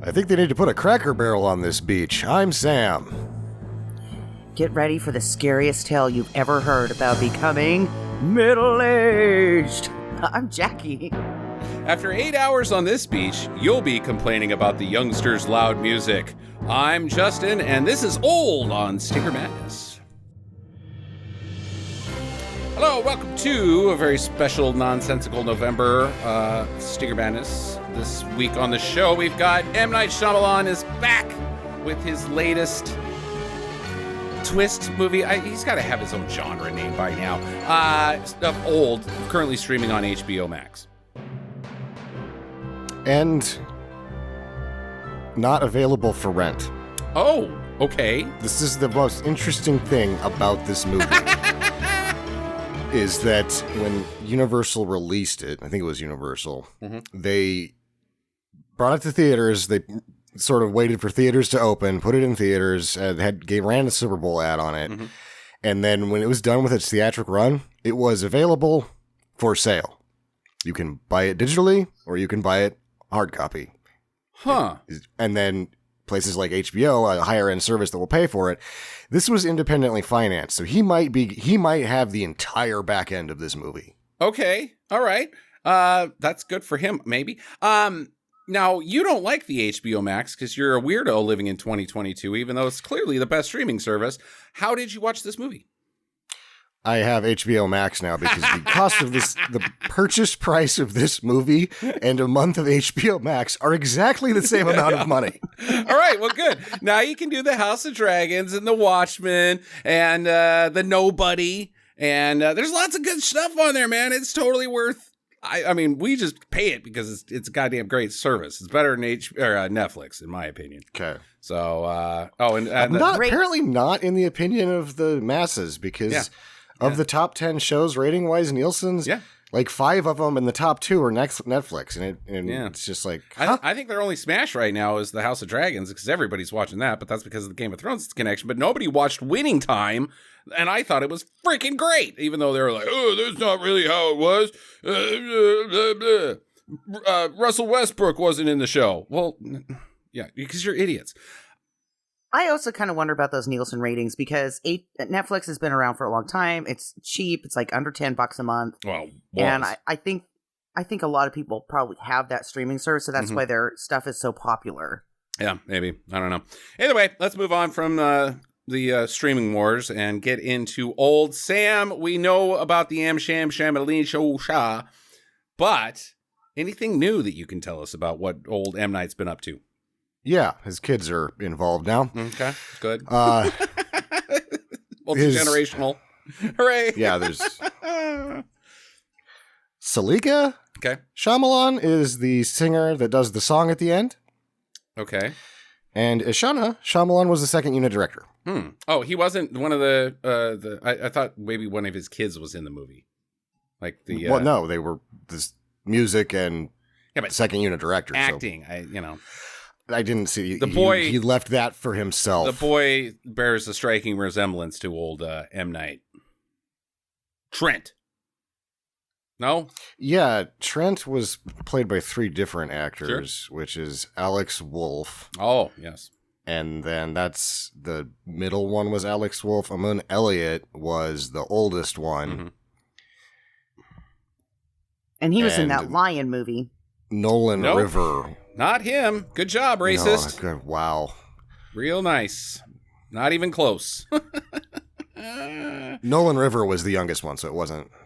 I think they need to put a Cracker Barrel on this beach. I'm Sam. Get ready for the scariest tale you've ever heard about becoming middle-aged. I'm Jackie. After 8 hours on this beach, you'll be complaining about the youngsters' loud music. I'm Justin, and this is Old on Sticker Madness. Hello, welcome to a very special nonsensical November Sticker Madness. This week on the show, we've got M. Night Shyamalan is back with his latest twist movie. He's got to have his own genre name by now. Of Old, currently streaming on HBO Max. And not available for rent. Oh, okay. This is the most interesting thing about this movie. Is that when Universal released it, I think it was Universal, they brought it to theaters, they sort of waited for theaters to open, put it in theaters, ran a Super Bowl ad on it, and then when it was done with its theatrical run, it was available for sale. You can buy it digitally, or you can buy it hard copy. Huh. And then places like HBO, a higher end service that will pay for it. This was independently financed, so he might have the entire back end of this movie. Okay, all right. That's good for him, maybe. Now you don't like the HBO Max because you're a weirdo living in 2022, even though it's clearly the best streaming service. How did you watch this movie? I have HBO Max now because the cost of the purchase price of this movie and a month of HBO Max are exactly the same amount of money. All right, well, good. Now you can do the House of Dragons and the Watchmen and the Nobody, and there's lots of good stuff on there, man. It's totally worth. I mean, we just pay it because it's a goddamn great service. It's better than Netflix, in my opinion. Okay. So, apparently not in the opinion of the masses because. Of the top 10 shows rating-wise, Nielsen's, like 5 of them and the top 2 are Netflix. And it's just like, huh? I think their only smash right now is the House of Dragons because everybody's watching that, but that's because of the Game of Thrones connection. But nobody watched Winning Time, and I thought it was freaking great, even though they were like, oh, that's not really how it was. Russell Westbrook wasn't in the show. Well, yeah, because you're idiots. I also kind of wonder about those Nielsen ratings because Netflix has been around for a long time. It's cheap. It's like under $10 a month. Well, and I think a lot of people probably have that streaming service, so that's why their stuff is so popular. Yeah, maybe. I don't know. Either way, let's move on from the streaming wars and get into Old Sam. We know about the Shyamalan show, but anything new that you can tell us about what Old M. Night's been up to? Yeah, his kids are involved now. Okay, good. Multi-generational. Hooray! Yeah, there's... Salika? Okay. Shyamalan is the singer that does the song at the end. Okay. And Ishana, Shyamalan was the second unit director. Oh, he wasn't one of the I thought maybe one of his kids was in the movie. Like the... Well, no, they were this music and second unit director. Acting, so. I didn't see. The boy, he left that for himself. The boy bears a striking resemblance to old M. Night. Trent. No? Yeah, Trent was played by 3 different actors, which is Alex Wolff. Oh, yes. And then that's the middle one was Alex Wolff. Amun Elliott was the oldest one. And he was in that Lion movie. Nolan River. Not him. Good job, racist. No, wow. Real nice. Not even close. Nolan River was the youngest one, so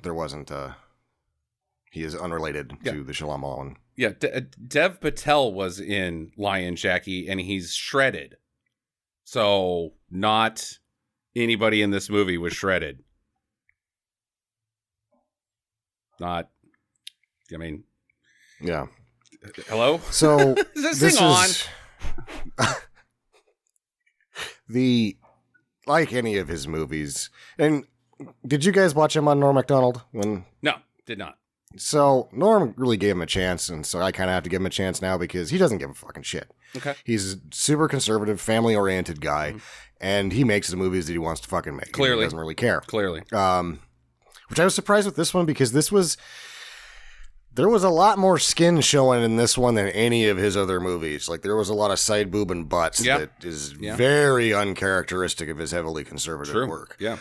there wasn't, he is unrelated to the Shyamalan. Yeah, Dev Patel was in Lion, Jackie, and he's shredded. So, not anybody in this movie was shredded. Yeah. Hello? So this is on. Like any of his movies. And did you guys watch him on Norm Macdonald? No, did not. So Norm really gave him a chance, and so I kind of have to give him a chance now because he doesn't give a fucking shit. Okay. He's a super conservative, family-oriented guy, and he makes the movies that he wants to fucking make. Clearly. He doesn't really care. Clearly. Which I was surprised with this one because this was... There was a lot more skin showing in this one than any of his other movies. Like, there was a lot of side boob and butts that is very uncharacteristic of his heavily conservative work. Yeah.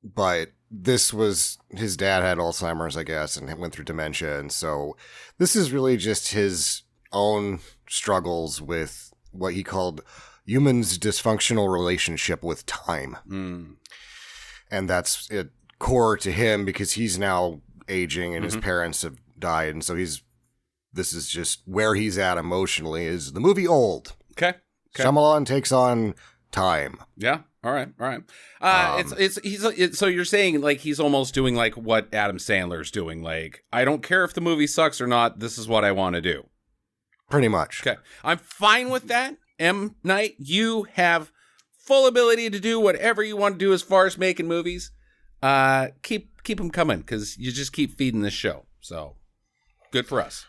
But this was, his dad had Alzheimer's, I guess, and went through dementia. And so this is really just his own struggles with what he called humans' dysfunctional relationship with time. And that's it. Core to him because he's now aging and his parents have died, and so this is just where he's at emotionally. Is the movie Old? Okay. Shyamalan takes on time. Yeah. All right. So you're saying like he's almost doing like what Adam Sandler's doing. Like, I don't care if the movie sucks or not. This is what I want to do. Pretty much. Okay. I'm fine with that. M. Night, you have full ability to do whatever you want to do as far as making movies. Keep them coming because you just keep feeding this show. So good for us.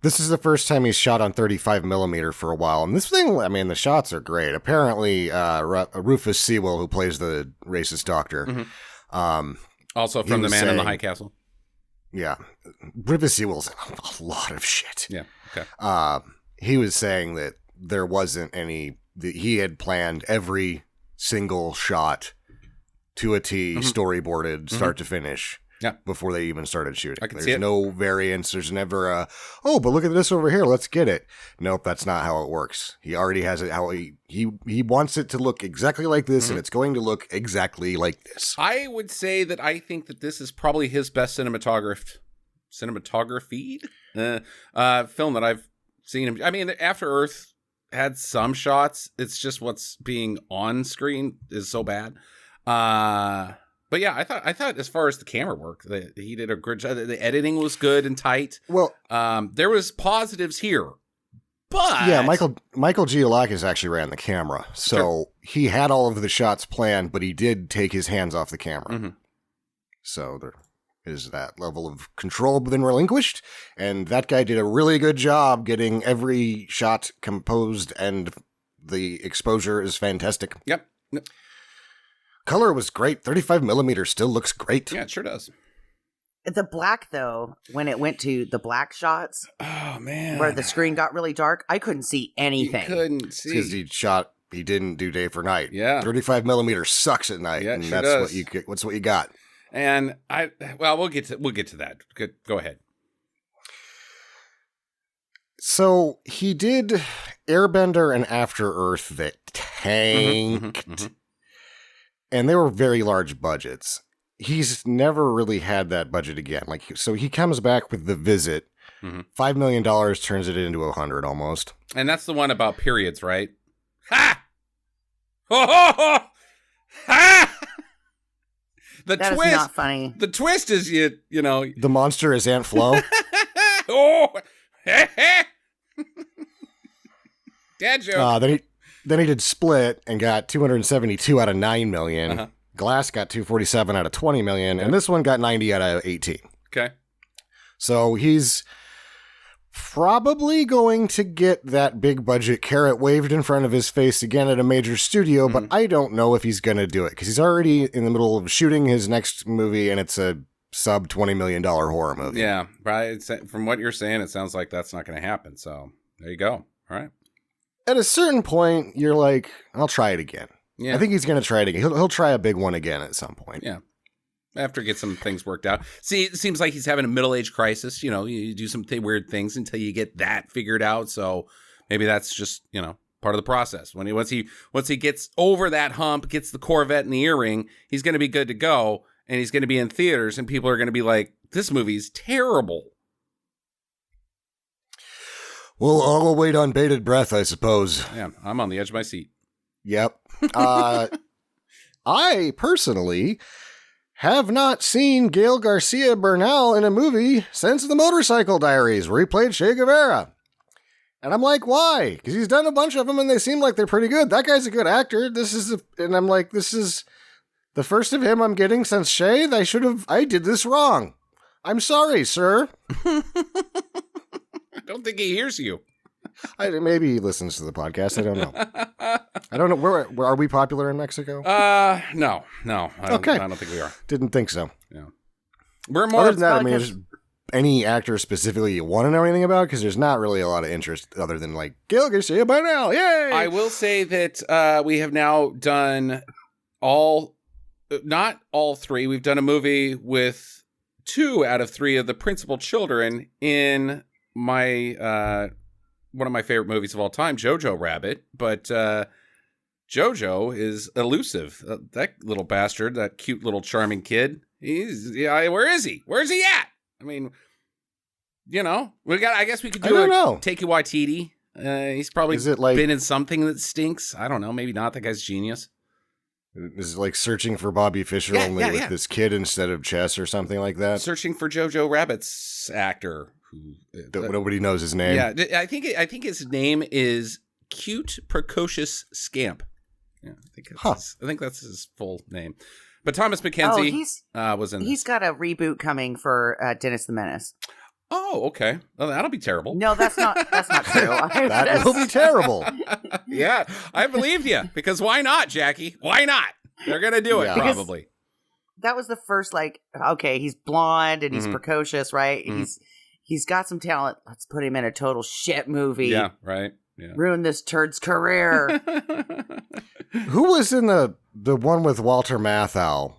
This is the first time he's shot on 35 millimeter for a while, and this thing, I mean, the shots are great. Apparently, Rufus Sewell, who plays the racist doctor, also from The Man in the High Castle. Yeah, Rufus Sewell's in a lot of shit. Yeah. Okay. He was saying that there wasn't any. That he had planned every single shot to a T, storyboarded, start to finish, before they even started shooting. There's no variance. There's never a, oh, but look at this over here. Let's get it. Nope, that's not how it works. He already has it how he wants it to look exactly like this, and it's going to look exactly like this. I would say that I think that this is probably his best cinematography film that I've seen him. I mean, After Earth had some shots. It's just what's being on screen is so bad. But yeah, I thought as far as the camera work, that he did a good job. The editing was good and tight. Well, there was positives here, but yeah, Michael Giolakis actually ran the camera, so he had all of the shots planned, but he did take his hands off the camera. So there is that level of control been relinquished, and that guy did a really good job getting every shot composed, and the exposure is fantastic. Yep. Color was great. 35 millimeter still looks great. Yeah, it sure does. The black, though, when it went to the black shots, oh man, where the screen got really dark, I couldn't see anything. You couldn't see because he didn't do day for night. Yeah, 35 millimeter sucks at night, and sure that's does. What's what you got. And we'll get to that. Go ahead. So he did Airbender and After Earth that tanked. And they were very large budgets. He's never really had that budget again. So he comes back with The Visit. $5 million turns it into 100 almost. And that's the one about periods, right? Ha! Ho, ho, ho! Ha! That twist is not funny. The twist is you know. The monster is Aunt Flo. Oh! Dad joke. Then he did Split and got 272 out of 9 million. Glass got 247 out of 20 million, and this one got 90 out of 18. Okay. So he's probably going to get that big budget carrot waved in front of his face again at a major studio, but I don't know if he's going to do it because he's already in the middle of shooting his next movie, and it's a sub $20 million horror movie. Yeah, right. From what you're saying, it sounds like that's not going to happen. So there you go. All right. At a certain point, you're like, I'll try it again. Yeah. I think he's going to try it again. He'll try a big one again at some point. Yeah. After get some things worked out. See, it seems like he's having a middle-age crisis. You know, you do some weird things until you get that figured out. So maybe that's just, part of the process. Once he gets over that hump, gets the Corvette and the earring, he's going to be good to go, and he's going to be in theaters, and people are going to be like, this movie's terrible. Well, I'll wait on bated breath, I suppose. Yeah, I'm on the edge of my seat. Yep. I personally have not seen Gael Garcia Bernal in a movie since The Motorcycle Diaries, where he played Che Guevara. And I'm like, why? Because he's done a bunch of them, and they seem like they're pretty good. That guy's a good actor. This is the first of him I'm getting since Che. I did this wrong. I'm sorry, sir. I don't think he hears you. Maybe he listens to the podcast. I don't know. I don't know. Where are we popular in Mexico? No. I don't think we are. Didn't think so. Yeah. We're more. Other than that, I probably mean, 'cause- there's any actor specifically you want to know anything about? Because there's not really a lot of interest other than like, Gil Garcia Bernal, yay! I will say that we have now done not all three. We've done a movie with 2 out of 3 of the principal children in my one of my favorite movies of all time, Jojo Rabbit. But Jojo is elusive. That little bastard, that cute little charming kid. Where is he? Where's he at? I mean, I guess we could do Taiki Waititi. He's probably been in something that stinks. I don't know. Maybe not. That guy's genius. Is it like searching for Bobby Fischer with this kid instead of Chess or something like that? Searching for Jojo Rabbit's actor who nobody knows his name. Yeah, I think his name is Cute Precocious Scamp. Yeah, I think that's his full name. But Thomas McKenzie was in this. He's got a reboot coming for Dennis the Menace. Oh, okay. Well, that'll be terrible. No, that's not true. That will be terrible. Yeah, I believed you. Because why not, Jackie? Why not? They're going to do it, probably. That was the first, okay, he's blonde and he's precocious, right? Mm-hmm. He's got some talent. Let's put him in a total shit movie. Yeah, right. Yeah. Ruin this turd's career. Who was in the one with Walter Matthau?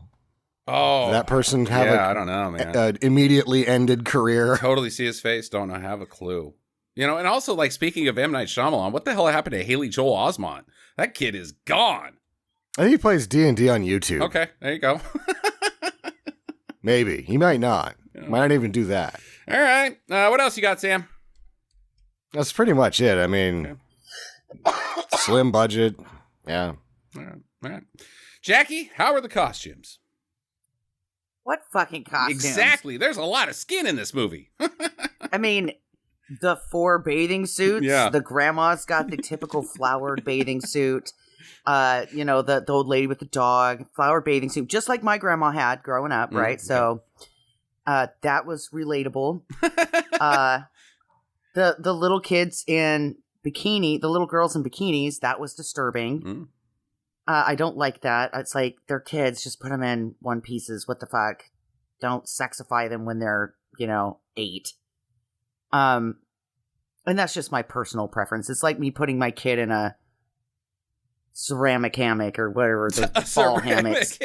Oh, did that person have I don't know, man. Immediately ended career. Totally see his face. Don't know. Have a clue. And also speaking of M. Night Shyamalan, what the hell happened to Haley Joel Osment? That kid is gone. I think he plays D&D on YouTube. Okay, there you go. Maybe he might not. Might not even do that. All right. What else you got, Sam? That's pretty much it. I mean, slim budget. Yeah. All right. Jackie, how are the costumes? What fucking costumes? Exactly. There's a lot of skin in this movie. I mean, the 4 bathing suits. Yeah. The grandma's got the typical flowered bathing suit. The old lady with the dog, flowered bathing suit, just like my grandma had growing up, right? So that was relatable. The little kids in bikini, the little girls in bikinis, that was disturbing. Mm. I don't like that. It's like, they're kids, just put them in one pieces. What the fuck? Don't sexify them when they're, 8. And that's just my personal preference. It's like me putting my kid in a ceramic hammock or whatever, those ball hammocks.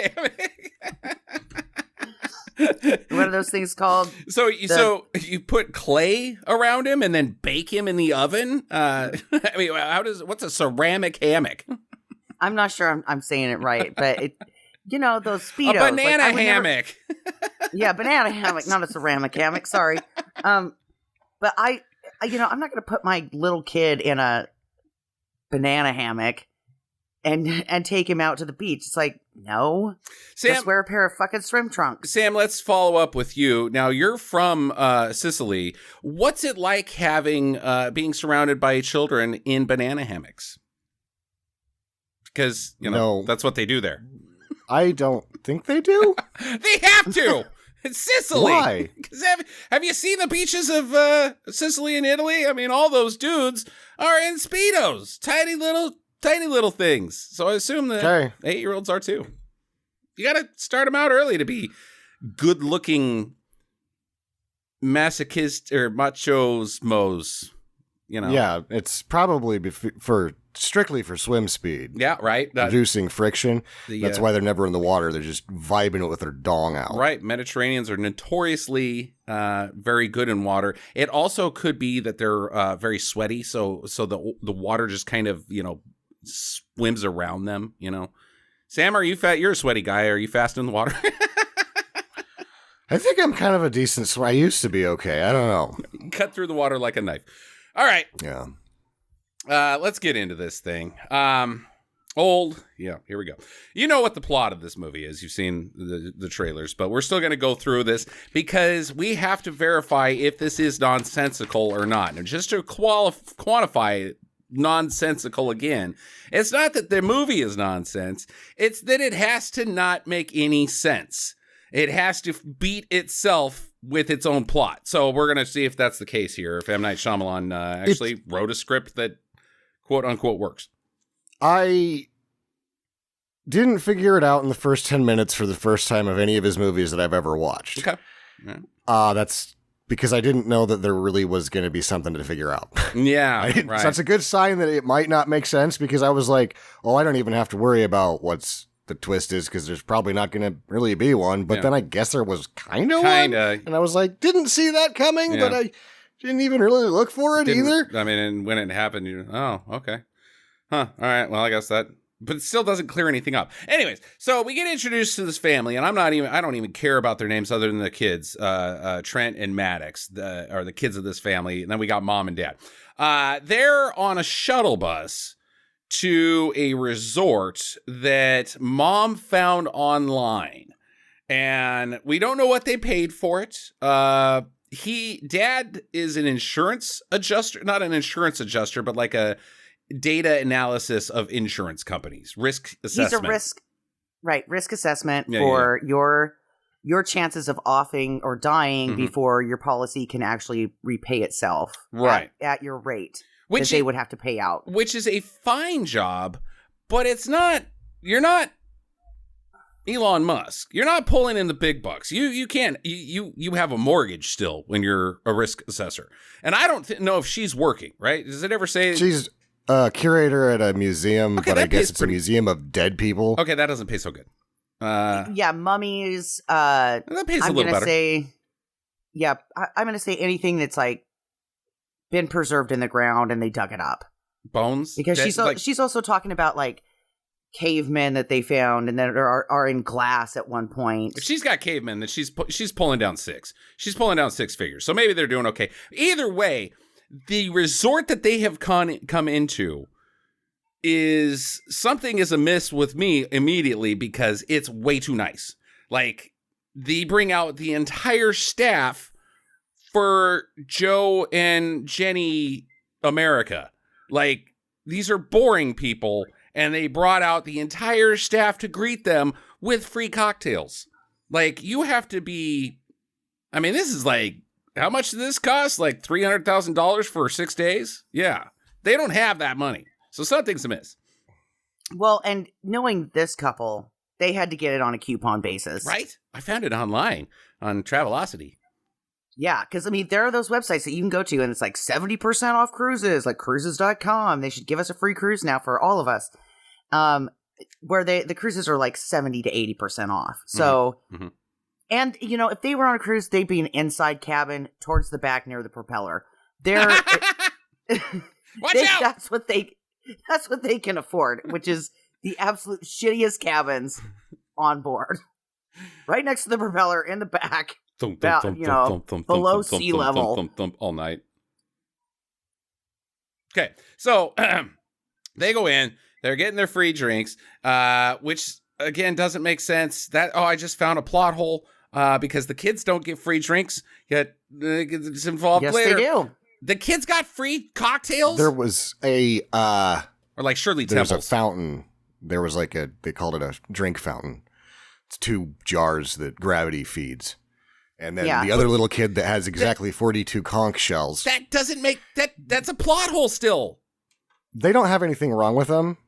What are those things called? So you put clay around him and then bake him in the oven? What's a ceramic hammock? I'm not sure I'm saying it right, but those Speedos. A banana hammock. Yeah, banana hammock, not a ceramic hammock. Sorry. But I'm not going to put my little kid in a banana hammock and take him out to the beach. It's like, no. Sam, just wear a pair of fucking swim trunks. Sam, let's follow up with you. Now, you're from Sicily. What's it like having being surrounded by children in banana hammocks? Because, that's what they do there. I don't think they do. They have to. It's Sicily. Why? Have you seen the beaches of Sicily and Italy? I mean, all those dudes are in Speedos. Tiny little things. So I assume that 8-year-olds are too. You got to start them out early to be good-looking masochist or machos. Yeah, it's probably strictly for swim speed. Yeah, right. Reducing friction. That's why they're never in the water. They're just vibing it with their dong out. Right. Mediterraneans are notoriously very good in water. It also could be that they're very sweaty, so the water just kind of swims around them. Sam, are you fat? You're a sweaty guy. Are you fast in the water? I think I'm kind of a decent swimmer. I used to be okay. I don't know. Cut through the water like a knife. All right. Yeah. Let's get into this thing. Here we go. You know what the plot of this movie is. You've seen the trailers, but we're still going to go through this because we have to verify if this is nonsensical or not. And just to quantify nonsensical again, it's not that the movie is nonsense. It's that it has to not make any sense. It has to beat itself with its own plot. So we're going to see if that's the case here. If M. Night Shyamalan actually wrote a script that quote unquote works. I didn't figure it out in the first 10 minutes for the first time of any of his movies that I've ever watched. Okay. That's because I didn't know that there really was going to be something to figure out. Yeah, right. So that's a good sign that it might not make sense, because I was like, oh, I don't even have to worry about what's the twist is, because there's probably not going to really be one. But then I guess there was kind of one. And I was like, didn't see that coming, but I didn't even really look for it either. I mean, and when it happened, okay. Huh. All right. Well, I guess that, but it still doesn't clear anything up. Anyways, so we get introduced to this family, and I don't even care about their names other than the kids, Trent and Maddox, are the kids of this family. And then we got mom and dad. They're on a shuttle bus to a resort that mom found online, and we don't know what they paid for it. Dad is an insurance adjuster, not an insurance adjuster, but like a data analysis of insurance companies, risk assessment. He's a risk assessment for your chances of offing or dying before your policy can actually repay itself at your rate. Which they would have to pay out. Which is a fine job, but it's not, you're not Elon Musk. You're not pulling in the big bucks. You can't, you have a mortgage still when you're a risk assessor. And I don't know if she's working, right? Does it ever say? She's a curator at a museum, but I guess it's a museum of dead people. Okay, that doesn't pay so good. Mummies. That pays a little better. I'm going to say anything that's like been preserved in the ground and they dug it up. Bones? Because she's also talking about like cavemen that they found and that are in glass at one point. If she's got cavemen, then she's pulling down six. She's pulling down six figures. So maybe they're doing okay. Either way, the resort that they have come into is something is amiss with me immediately, because it's way too nice. Like, they bring out the entire staff for Joe and Jenny America. Like, these are boring people, and they brought out the entire staff to greet them with free cocktails. Like, you have to be, I mean, this is like, how much did this cost? Like $300,000 for 6 days? Yeah. They don't have that money. So something's amiss. Well, and knowing this couple, they had to get it on a coupon basis. Right? I found it online on Travelocity. Yeah, because, I mean, there are those websites that you can go to, and it's like 70% off cruises, like cruises.com. They should give us a free cruise now for all of us. Where the cruises are like 70 to 80% off. So, and, you know, if they were on a cruise, they'd be an inside cabin towards the back near the propeller. They're... Watch out! That's what they can afford, which is the absolute shittiest cabins on board. Right next to the propeller in the back. Below sea level. All night. Okay, so they go in. They're getting their free drinks, which, again, doesn't make sense. I just found a plot hole because the kids don't get free drinks, yet it's involved later. Yes, they do. The kids got free cocktails? There was a... or like Shirley Temples. There's a fountain. There was like they called it a drink fountain. It's 2 jars that gravity feeds. And then the other little kid that has exactly 42 conch shells. That doesn't make... That's a plot hole still. They don't have anything wrong with them.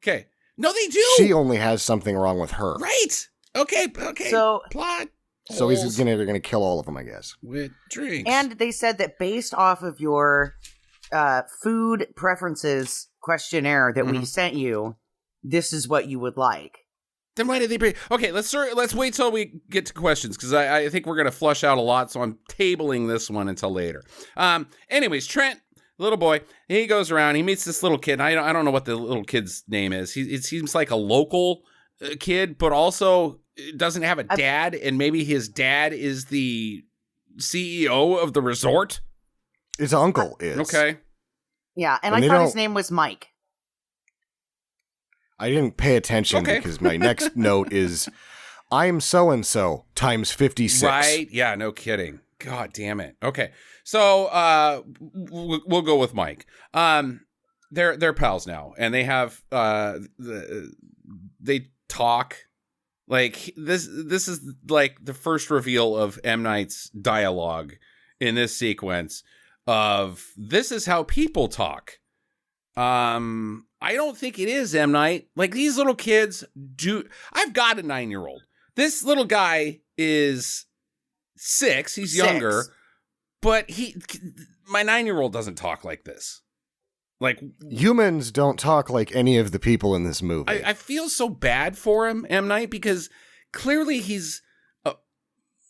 Okay. No, they do. She only has something wrong with her. Right. Okay. So... Plot So they're going to kill all of them, I guess. With drinks. And they said that based off of your food preferences questionnaire that we sent you, this is what you would like. Then why did they bring... Okay, let's wait till we get to questions, because I think we're going to flush out a lot, so I'm tabling this one until later. Anyways, Trent, little boy, he goes around, he meets this little kid. I don't know what the little kid's name is. It seems like a local kid, but also doesn't have a dad, and maybe his dad is the CEO of the resort. His uncle is. Okay. Yeah, and I thought his name was Mike. I didn't pay attention because my next note is, I'm so-and-so times 56. Right? Yeah, no kidding. God damn it. Okay. So we'll go with Mike. They're pals now, and they have they talk. Like, this is like the first reveal of M. Night's dialogue in this sequence of, this is how people talk. I don't think it is, M. Night. Like, these little kids do... I've got a 9-year-old. This little guy is 6. He's younger. But my 9-year-old doesn't talk like this. Like, humans don't talk like any of the people in this movie. I feel so bad for him, M. Night, because clearly he's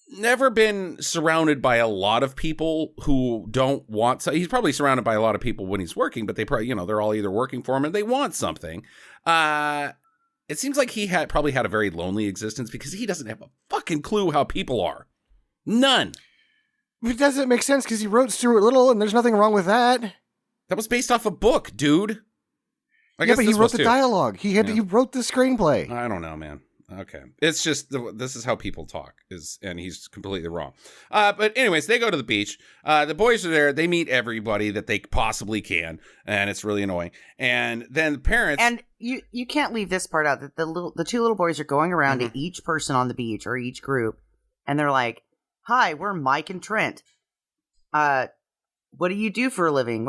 never been surrounded by a lot of people who don't want. He's probably surrounded by a lot of people when he's working, but they probably, they're all either working for him and they want something. It seems like he probably had a very lonely existence because he doesn't have a fucking clue how people are. None. It doesn't make sense because he wrote Stuart Little, and there's nothing wrong with that. That was based off a book, dude. I guess but he wrote the dialogue. He wrote the screenplay. I don't know, man. Okay. It's just, this is how people talk, and he's completely wrong. But anyways, they go to the beach. The boys are there. They meet everybody that they possibly can, and it's really annoying. And then the parents... And you can't leave this part out, that the two little boys are going around to each person on the beach, or each group, and they're like, "Hi, we're Mike and Trent. What do you do for a living?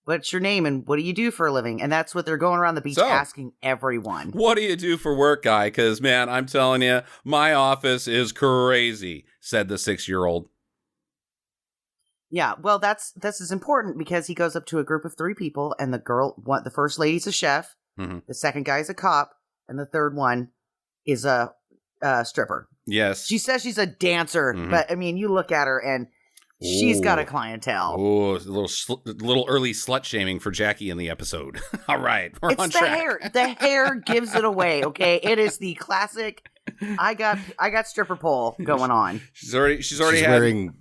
What's your name and what do you do for a living?" And that's what they're going around the beach asking everyone. What do you do for work, guy? Because, man, I'm telling you, my office is crazy, said the 6-year-old. Yeah, well, this is important because he goes up to a group of 3 people, and the first lady's a chef, the second guy's a cop, and the third one is a stripper. Yes. She says she's a dancer, but, I mean, you look at her and... she's got a clientele. Oh, a little early slut shaming for Jackie in the episode. All right, we're on track. Hair. The hair gives it away. Okay, it is the classic. I got stripper pole going on. She's already wearing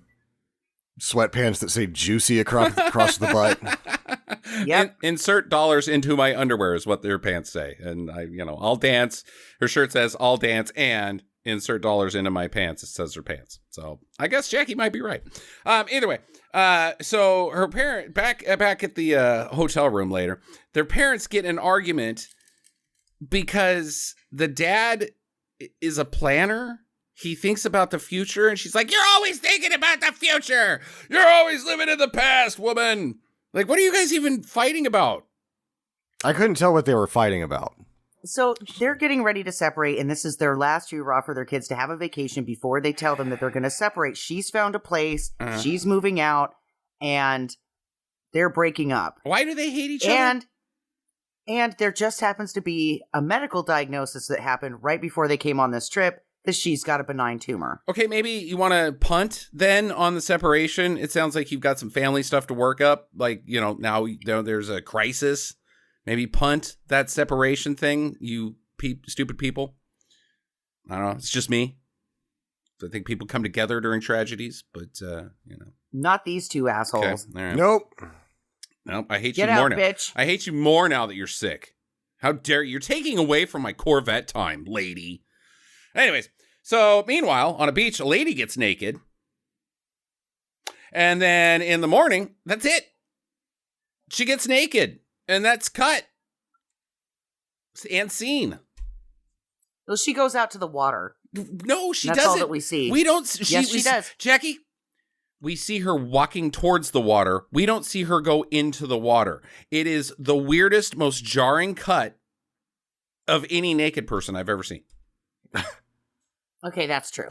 sweatpants that say "juicy" across the butt. Yep. Insert dollars into my underwear is what their pants say, and I'll dance. Her shirt says "I'll dance" and insert dollars into my pants. It says her pants. So I guess Jackie might be right. Either way, so her parent back at the hotel room later, their parents get in an argument because the dad is a planner. He thinks about the future, and she's like, "You're always thinking about the future. You're always living in the past, woman." Like, what are you guys even fighting about? I couldn't tell what they were fighting about. So they're getting ready to separate, and this is their last hurrah for their kids to have a vacation before they tell them that they're going to separate. She's found a place, she's moving out, and they're breaking up. Why do they hate each other? And there just happens to be a medical diagnosis that happened right before they came on this trip that she's got a benign tumor. Okay, maybe you want to punt then on the separation. It sounds like you've got some family stuff to work up. Like, now there's a crisis. Maybe punt that separation thing, you stupid people. I don't know. It's just me. I think people come together during tragedies, but, Not these two assholes. Okay. Right. Nope. I hate Get you more out, now. bitch. I hate you more now that you're sick. How dare you? You're taking away from my Corvette time, lady. Anyways, so meanwhile, on a beach, a lady gets naked. And then in the morning, that's it. She gets naked. And that's cut. And scene. Well, she goes out to the water. No, she doesn't. That's all that we see. We don't. Yes, she does. Jackie, we see her walking towards the water. We don't see her go into the water. It is the weirdest, most jarring cut of any naked person I've ever seen. Okay, that's true.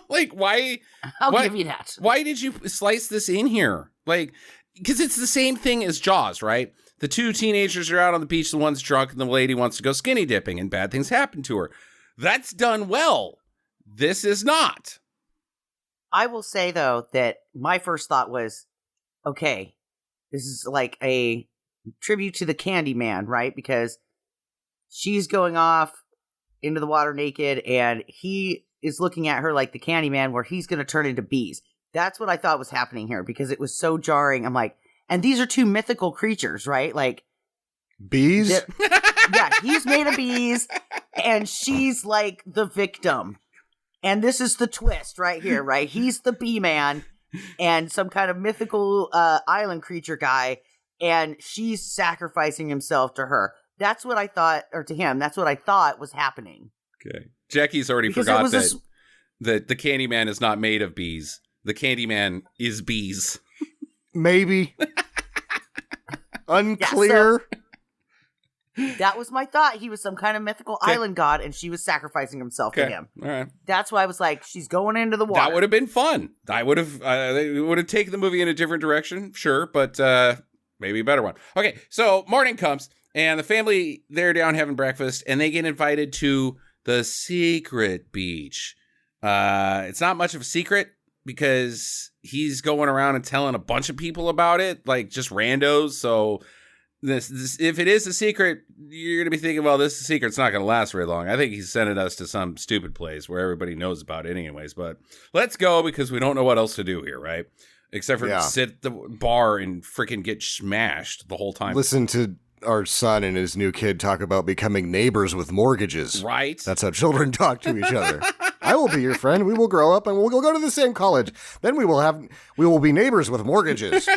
Like, why? I'll give you that. Why did you slice this in here? Like, because it's the same thing as Jaws, right? The 2 teenagers are out on the beach. The one's drunk and the lady wants to go skinny dipping and bad things happen to her. That's done well. This is not. I will say, though, that my first thought was, okay, this is like a tribute to the Candyman, right? Because she's going off into the water naked and he is looking at her like the Candyman where he's going to turn into bees. That's what I thought was happening here because it was so jarring. I'm like, and these are 2 mythical creatures, right? Like bees? Yeah, he's made of bees and she's like the victim. And this is the twist right here, right? He's the bee man and some kind of mythical island creature guy and she's sacrificing himself to her. That's what I thought, or to him, that's what I thought was happening. Okay. Jackie's already forgot that the Candyman is not made of bees. The Candyman is bees. Maybe. Unclear. That was my thought. He was some kind of mythical island god, and she was sacrificing himself to him. All right. That's why I was like, she's going into the water. That would have been fun. I would have taken the movie in a different direction, sure, but maybe a better one. Okay, so morning comes, and the family, they're down having breakfast, and they get invited to the secret beach. It's not much of a secret because he's going around and telling a bunch of people about it, like just randos, so... This if it is a secret, you're going to be thinking, well, this secret's not going to last very long. I think he's sending us to some stupid place where everybody knows about it anyways. But let's go because we don't know what else to do here, right? Except for sit at the bar and freaking get smashed the whole time. Listen to our son and his new kid talk about becoming neighbors with mortgages. Right. That's how children talk to each other. I will be your friend. We will grow up and we'll go to the same college. Then we will be neighbors with mortgages.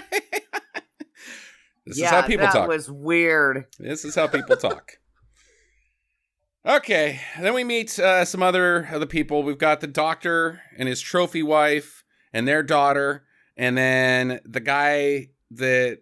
This is how people talk. That was weird. This is how people talk. Okay, then we meet some other people. We've got the doctor and his trophy wife and their daughter, and then the guy that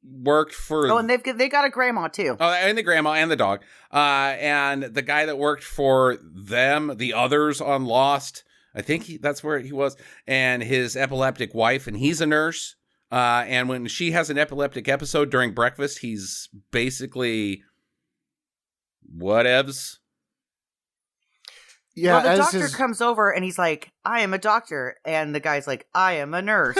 worked for... Oh, and they got a grandma, too. Oh, and the grandma and the dog. And the guy that worked for them, the others on Lost, I think that's where he was, and his epileptic wife, and he's a nurse. And when she has an epileptic episode during breakfast, he's basically whatevs. Yeah, well, the doctor comes over and he's like, I am a doctor. And the guy's like, I am a nurse.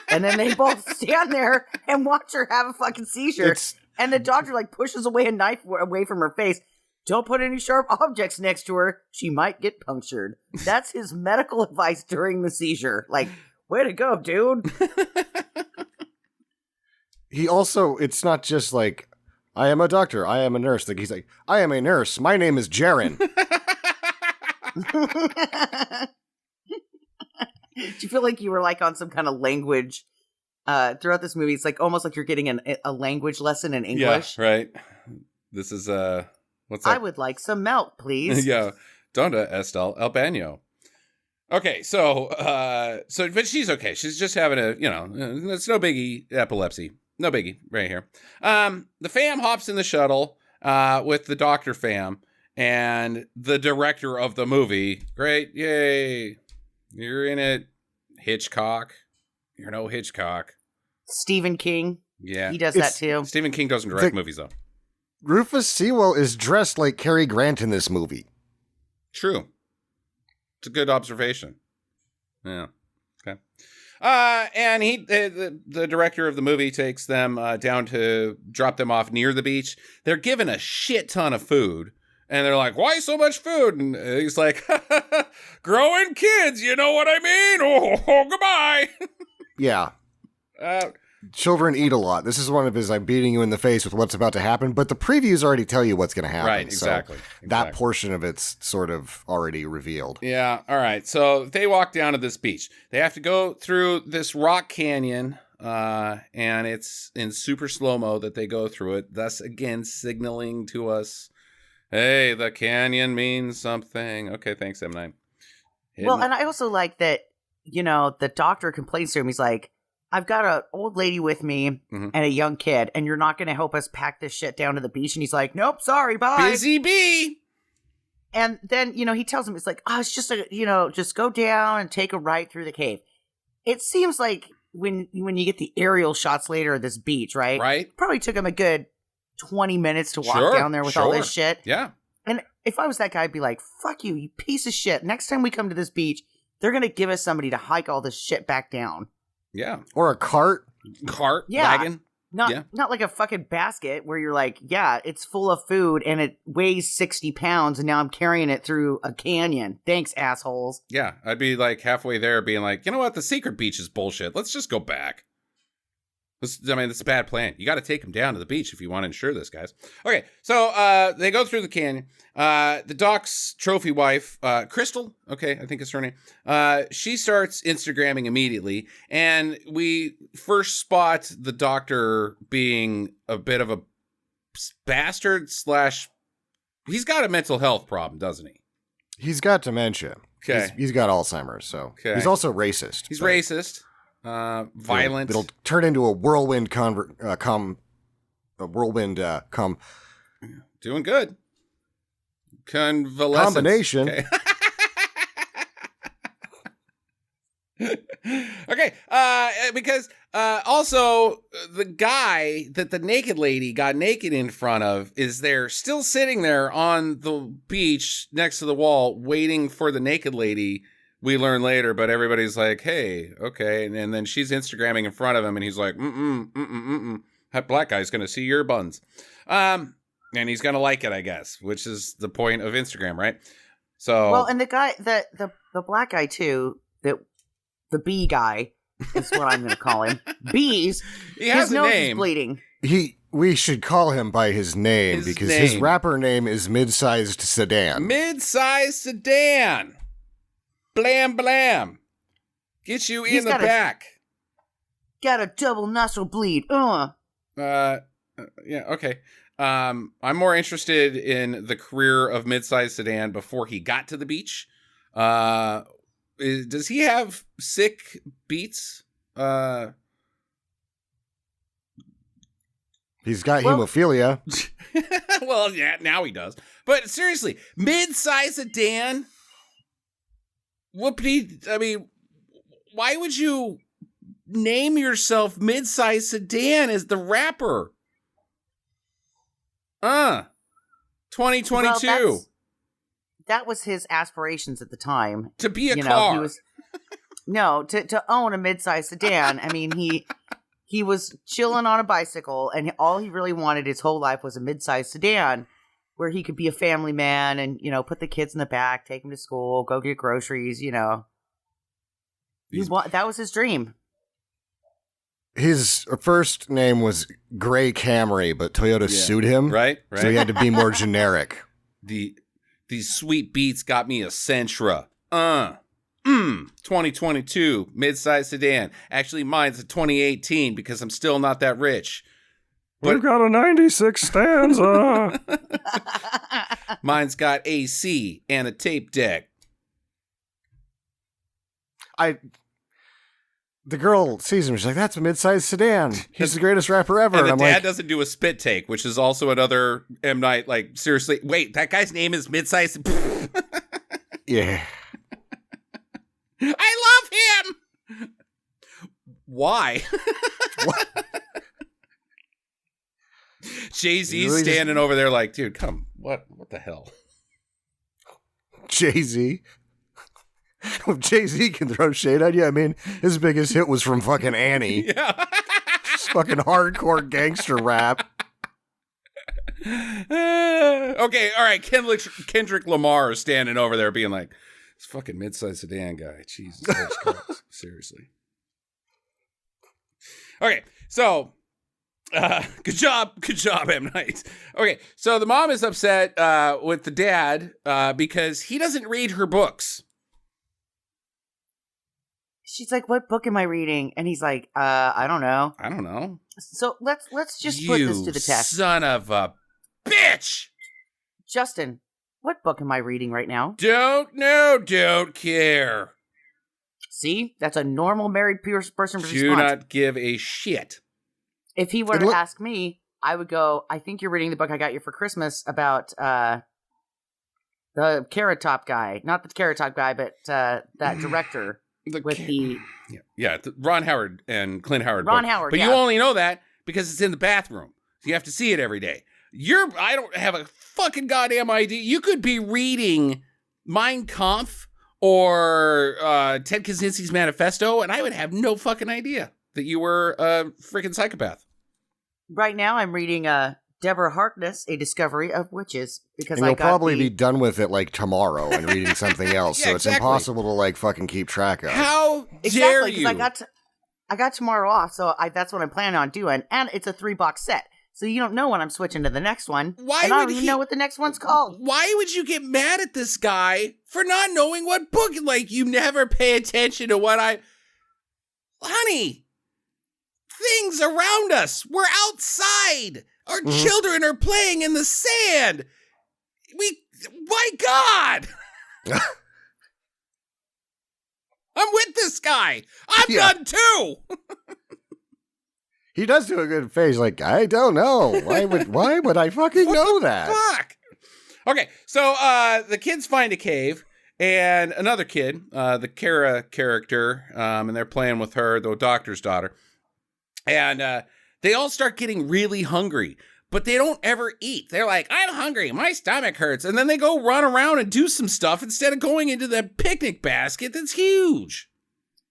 And then they both stand there and watch her have a fucking seizure. And the doctor like pushes away a knife away from her face. Don't put any sharp objects next to her. She might get punctured. That's his medical advice during the seizure. Like, way to go, dude. He also, it's not just like, I am a doctor, I am a nurse. Like he's like, I am a nurse. My name is Jaren. Do you feel like you were like on some kind of language throughout this movie? It's like almost like you're getting a language lesson in English. Yeah, right. This is, what's that? I would like some milk, please. Yeah. Donde está el baño? Okay, so, but she's okay. She's just having it's no biggie, epilepsy. No biggie, right here. The fam hops in the shuttle with the doctor fam and the director of the movie. Great, yay. You're in it, Hitchcock. You're no Hitchcock. Stephen King. Yeah. He does that too. Stephen King doesn't direct movies, though. Rufus Sewell is dressed like Cary Grant in this movie. True. It's a good observation. Yeah. Okay. And the director of the movie takes them down to drop them off near the beach. They're given a shit ton of food. And they're like, why so much food? And he's like, growing kids, you know what I mean? Oh goodbye. Yeah. Children eat a lot. This is one of his, I'm beating you in the face with what's about to happen, but the previews already tell you what's going to happen. Right, exactly. So that portion of it's sort of already revealed. Yeah, all right. So they walk down to this beach. They have to go through this rock canyon, and it's in super slow-mo that they go through it, thus, again, signaling to us, hey, the canyon means something. Okay, thanks, M9. Well, and I also like that, the doctor complains to him. He's like, I've got an old lady with me and a young kid, and you're not going to help us pack this shit down to the beach. And he's like, nope, sorry, bye. Busy bee. And then, he tells him, it's like, it's just, just go down and take a right through the cave. It seems like when you get the aerial shots later of this beach, right? Right. Probably took him a good 20 minutes to walk down there with all this shit. Yeah. And if I was that guy, I'd be like, fuck you, you piece of shit. Next time we come to this beach, they're going to give us somebody to hike all this shit back down. Yeah. Or a cart. Wagon. Not like a fucking basket where you're like, yeah, it's full of food and it weighs 60 pounds and now I'm carrying it through a canyon. Thanks, assholes. Yeah. I'd be like halfway there being like, you know what? The secret beach is bullshit. Let's just go back. It's a bad plan. You got to take them down to the beach if you want to insure this, guys. Okay, so they go through the canyon. The doc's trophy wife, Crystal, okay, I think it's her name, she starts Instagramming immediately, and we first spot the doctor being a bit of a bastard / he's got a mental health problem, doesn't he? He's got dementia. Okay. He's got Alzheimer's, so he's also racist. He's racist. Violent. It'll turn into a whirlwind whirlwind Doing good. Convalescence. combination. Okay. Okay, because also the guy that the naked lady got naked in front of is there still sitting there on the beach next to the wall waiting for the naked lady, we learn later, but everybody's like, hey, okay, and then she's Instagramming in front of him and he's like, that black guy's gonna see your buns. And he's gonna like it, I guess, which is the point of Instagram, right? So well, and the guy, the black guy too, the bee guy is what I'm going to call him. Bees. he has his a nose name. is bleeding. We should call him by his name because his rapper name is Mid-Sized Sedan. Mid-sized sedan. Blam blam. Get you in the back. Got a double nostril bleed. Yeah, okay. I'm more interested in the career of Mid-sized Sedan before he got to the beach. Does he have sick beats? He's got hemophilia. Well, yeah, now he does. But seriously, Mid-sized Sedan? I mean, why would you name yourself Mid-sized Sedan as the rapper? 2022. Well, that was his aspirations at the time. To be a car. Know, to own a mid-sized sedan. I mean, he was chilling on a bicycle, and all he really wanted his whole life was a mid-sized sedan where he could be a family man and, put the kids in the back, take them to school, go get groceries, That was his dream. His first name was Gray Camry, but Toyota sued him. Right. So he had to be more generic. These sweet beats got me a Sentra. 2022 mid-sized sedan. Actually, mine's a 2018 because I'm still not that rich. We've got a 96 Stanza. Mine's got AC and a tape deck. The girl sees him. She's like, "That's a mid-sized sedan. He's the greatest rapper ever." And the I'm dad like, doesn't do a spit take, which is also another M. Night. Like, seriously, wait, that guy's name is mid-sized. Yeah. I love him. Why? What? Jay-Z's really standing over there like, dude, come. What the hell? Jay-Z? If Jay-Z can throw shade on you, I mean, his biggest hit was from fucking Annie. Yeah. Just fucking hardcore gangster rap. Okay, all right. Kendrick Lamar is standing over there being like, this fucking mid-sized sedan guy. Jesus Christ. Seriously. Okay, so good job, M. Night. Okay, so the mom is upset with the dad because he doesn't read her books. She's like, "What book am I reading?" And he's like, I don't know. So let's just put this to the test. Son of a bitch! Justin, what book am I reading right now? Don't know, don't care. See? That's a normal married person response. Do not give a shit. If he were to ask me, I would go, I think you're reading the book I got you for Christmas about the Carrot Top guy. Not the Carrot Top guy, but that director. Ron Howard and Clint Howard. Ron Howard, but you only know that because it's in the bathroom. So you have to see it every day. I don't have a fucking goddamn idea. You could be reading Mein Kampf or Ted Kaczynski's Manifesto, and I would have no fucking idea that you were a freaking psychopath. Right now, I'm reading Deborah Harkness, A Discovery of Witches, because and you'll probably be done with it like tomorrow and reading something else, Yeah, so it's impossible to like fucking keep track of. How dare you? I got tomorrow off, so that's what I'm planning on doing, and it's a 3-box set. So you don't know when I'm switching to the next one. I don't even know what the next one's called. Why would you get mad at this guy for not knowing what book? Like, you never pay attention to what Honey, things around us. We're outside. Our children are playing in the sand. My God. I'm with this guy. I'm done too. He does do a good face. Like, I don't know. Why would I fucking know that? Fuck. Okay, so the kids find a cave, and another kid, the Kara character, and they're playing with her, the doctor's daughter, and they all start getting really hungry, but they don't ever eat. They're like, I'm hungry, my stomach hurts, and then they go run around and do some stuff instead of going into the picnic basket that's huge.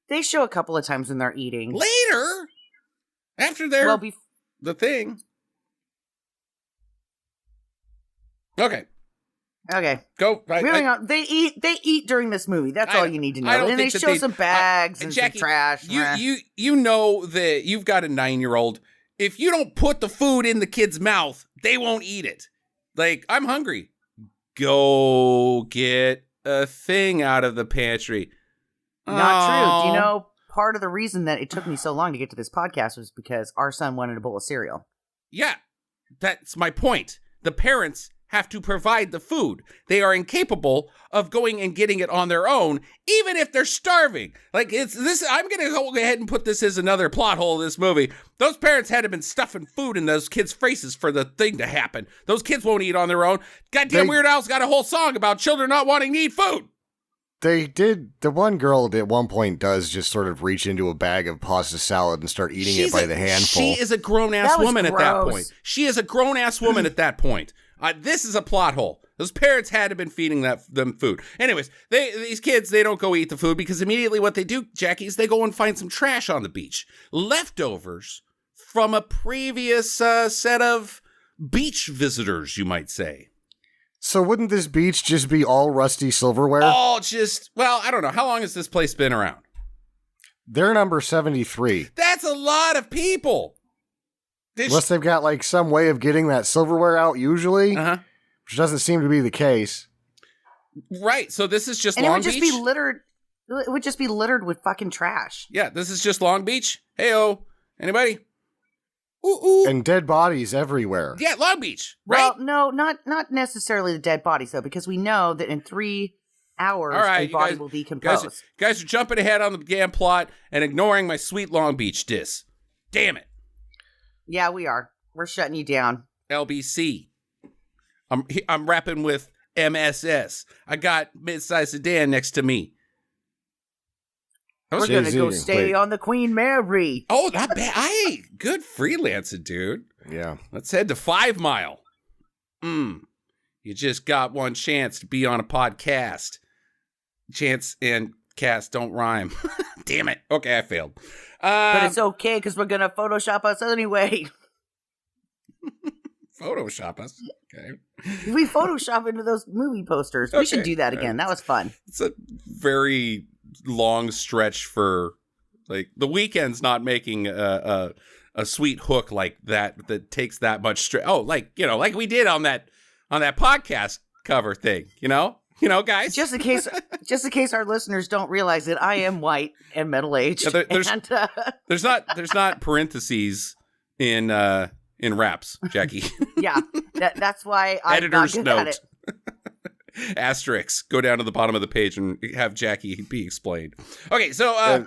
They show a couple of times when they're eating. Later, after they're the thing. Okay. Go. Moving on. They eat during this movie. That's all you need to know. And they show some bags and Jackie, some trash. You know that you've got a 9-year-old. If you don't put the food in the kid's mouth, they won't eat it. Like, I'm hungry. Go get a thing out of the pantry. Not true. Do you know part of the reason that it took me so long to get to this podcast was because our son wanted a bowl of cereal? Yeah, that's my point. The parents have to provide the food. They are incapable of going and getting it on their own, even if they're starving. Like, it's this. I'm going to go ahead and put this as another plot hole of this movie. Those parents had to have been stuffing food in those kids' faces for the thing to happen. Those kids won't eat on their own. Goddamn Weird Al's got a whole song about children not wanting to eat food. They did. The one girl at one point does just sort of reach into a bag of pasta salad and start eating it by the handful. She is a grown-ass woman at that point. She is a grown-ass woman at that point. This is a plot hole. Those parents had to have been feeding them food. Anyways, these kids, they don't go eat the food because immediately what they do, Jackie, is they go and find some trash on the beach. Leftovers from a previous set of beach visitors, you might say. So wouldn't this beach just be all rusty silverware? Well, I don't know. How long has this place been around? They're number 73. That's a lot of people. Unless they've got like some way of getting that silverware out usually, which doesn't seem to be the case. Right. So this is just Long Beach? Beach? It would just be littered with fucking trash. Yeah, this is just Long Beach. Hey-oh. Anybody? Ooh. And dead bodies everywhere. Yeah, Long Beach, right? Well, no, not necessarily the dead bodies, though, because we know that in 3 hours, a body will decompose. Guys are jumping ahead on the damn plot and ignoring my sweet Long Beach diss. Damn it. Yeah, we are. We're shutting you down. LBC. I'm rapping with MSS. I got mid-sized sedan next to me. We're going to go stay on the Queen Mary. Oh, not bad. Good freelancing, dude. Yeah. Let's head to 5 Mile. You just got one chance to be on a podcast. Chance and cast don't rhyme. Damn it. Okay, I failed. But it's okay, because we're going to Photoshop us anyway. Photoshop us? Okay. We Photoshop into those movie posters. We should do that again. That was fun. It's a very long stretch for, like, The Weeknd's not making a sweet hook like that takes that much stretch. Oh, like we did on that podcast cover thing, guys. Just in case our listeners don't realize that I am white and middle-aged. Yeah, there's not parentheses in raps, Jackie. Yeah, that's why I'm Editor's not good note. at it. Asterisks. Go down to the bottom of the page and have Jackie be explained. Okay, so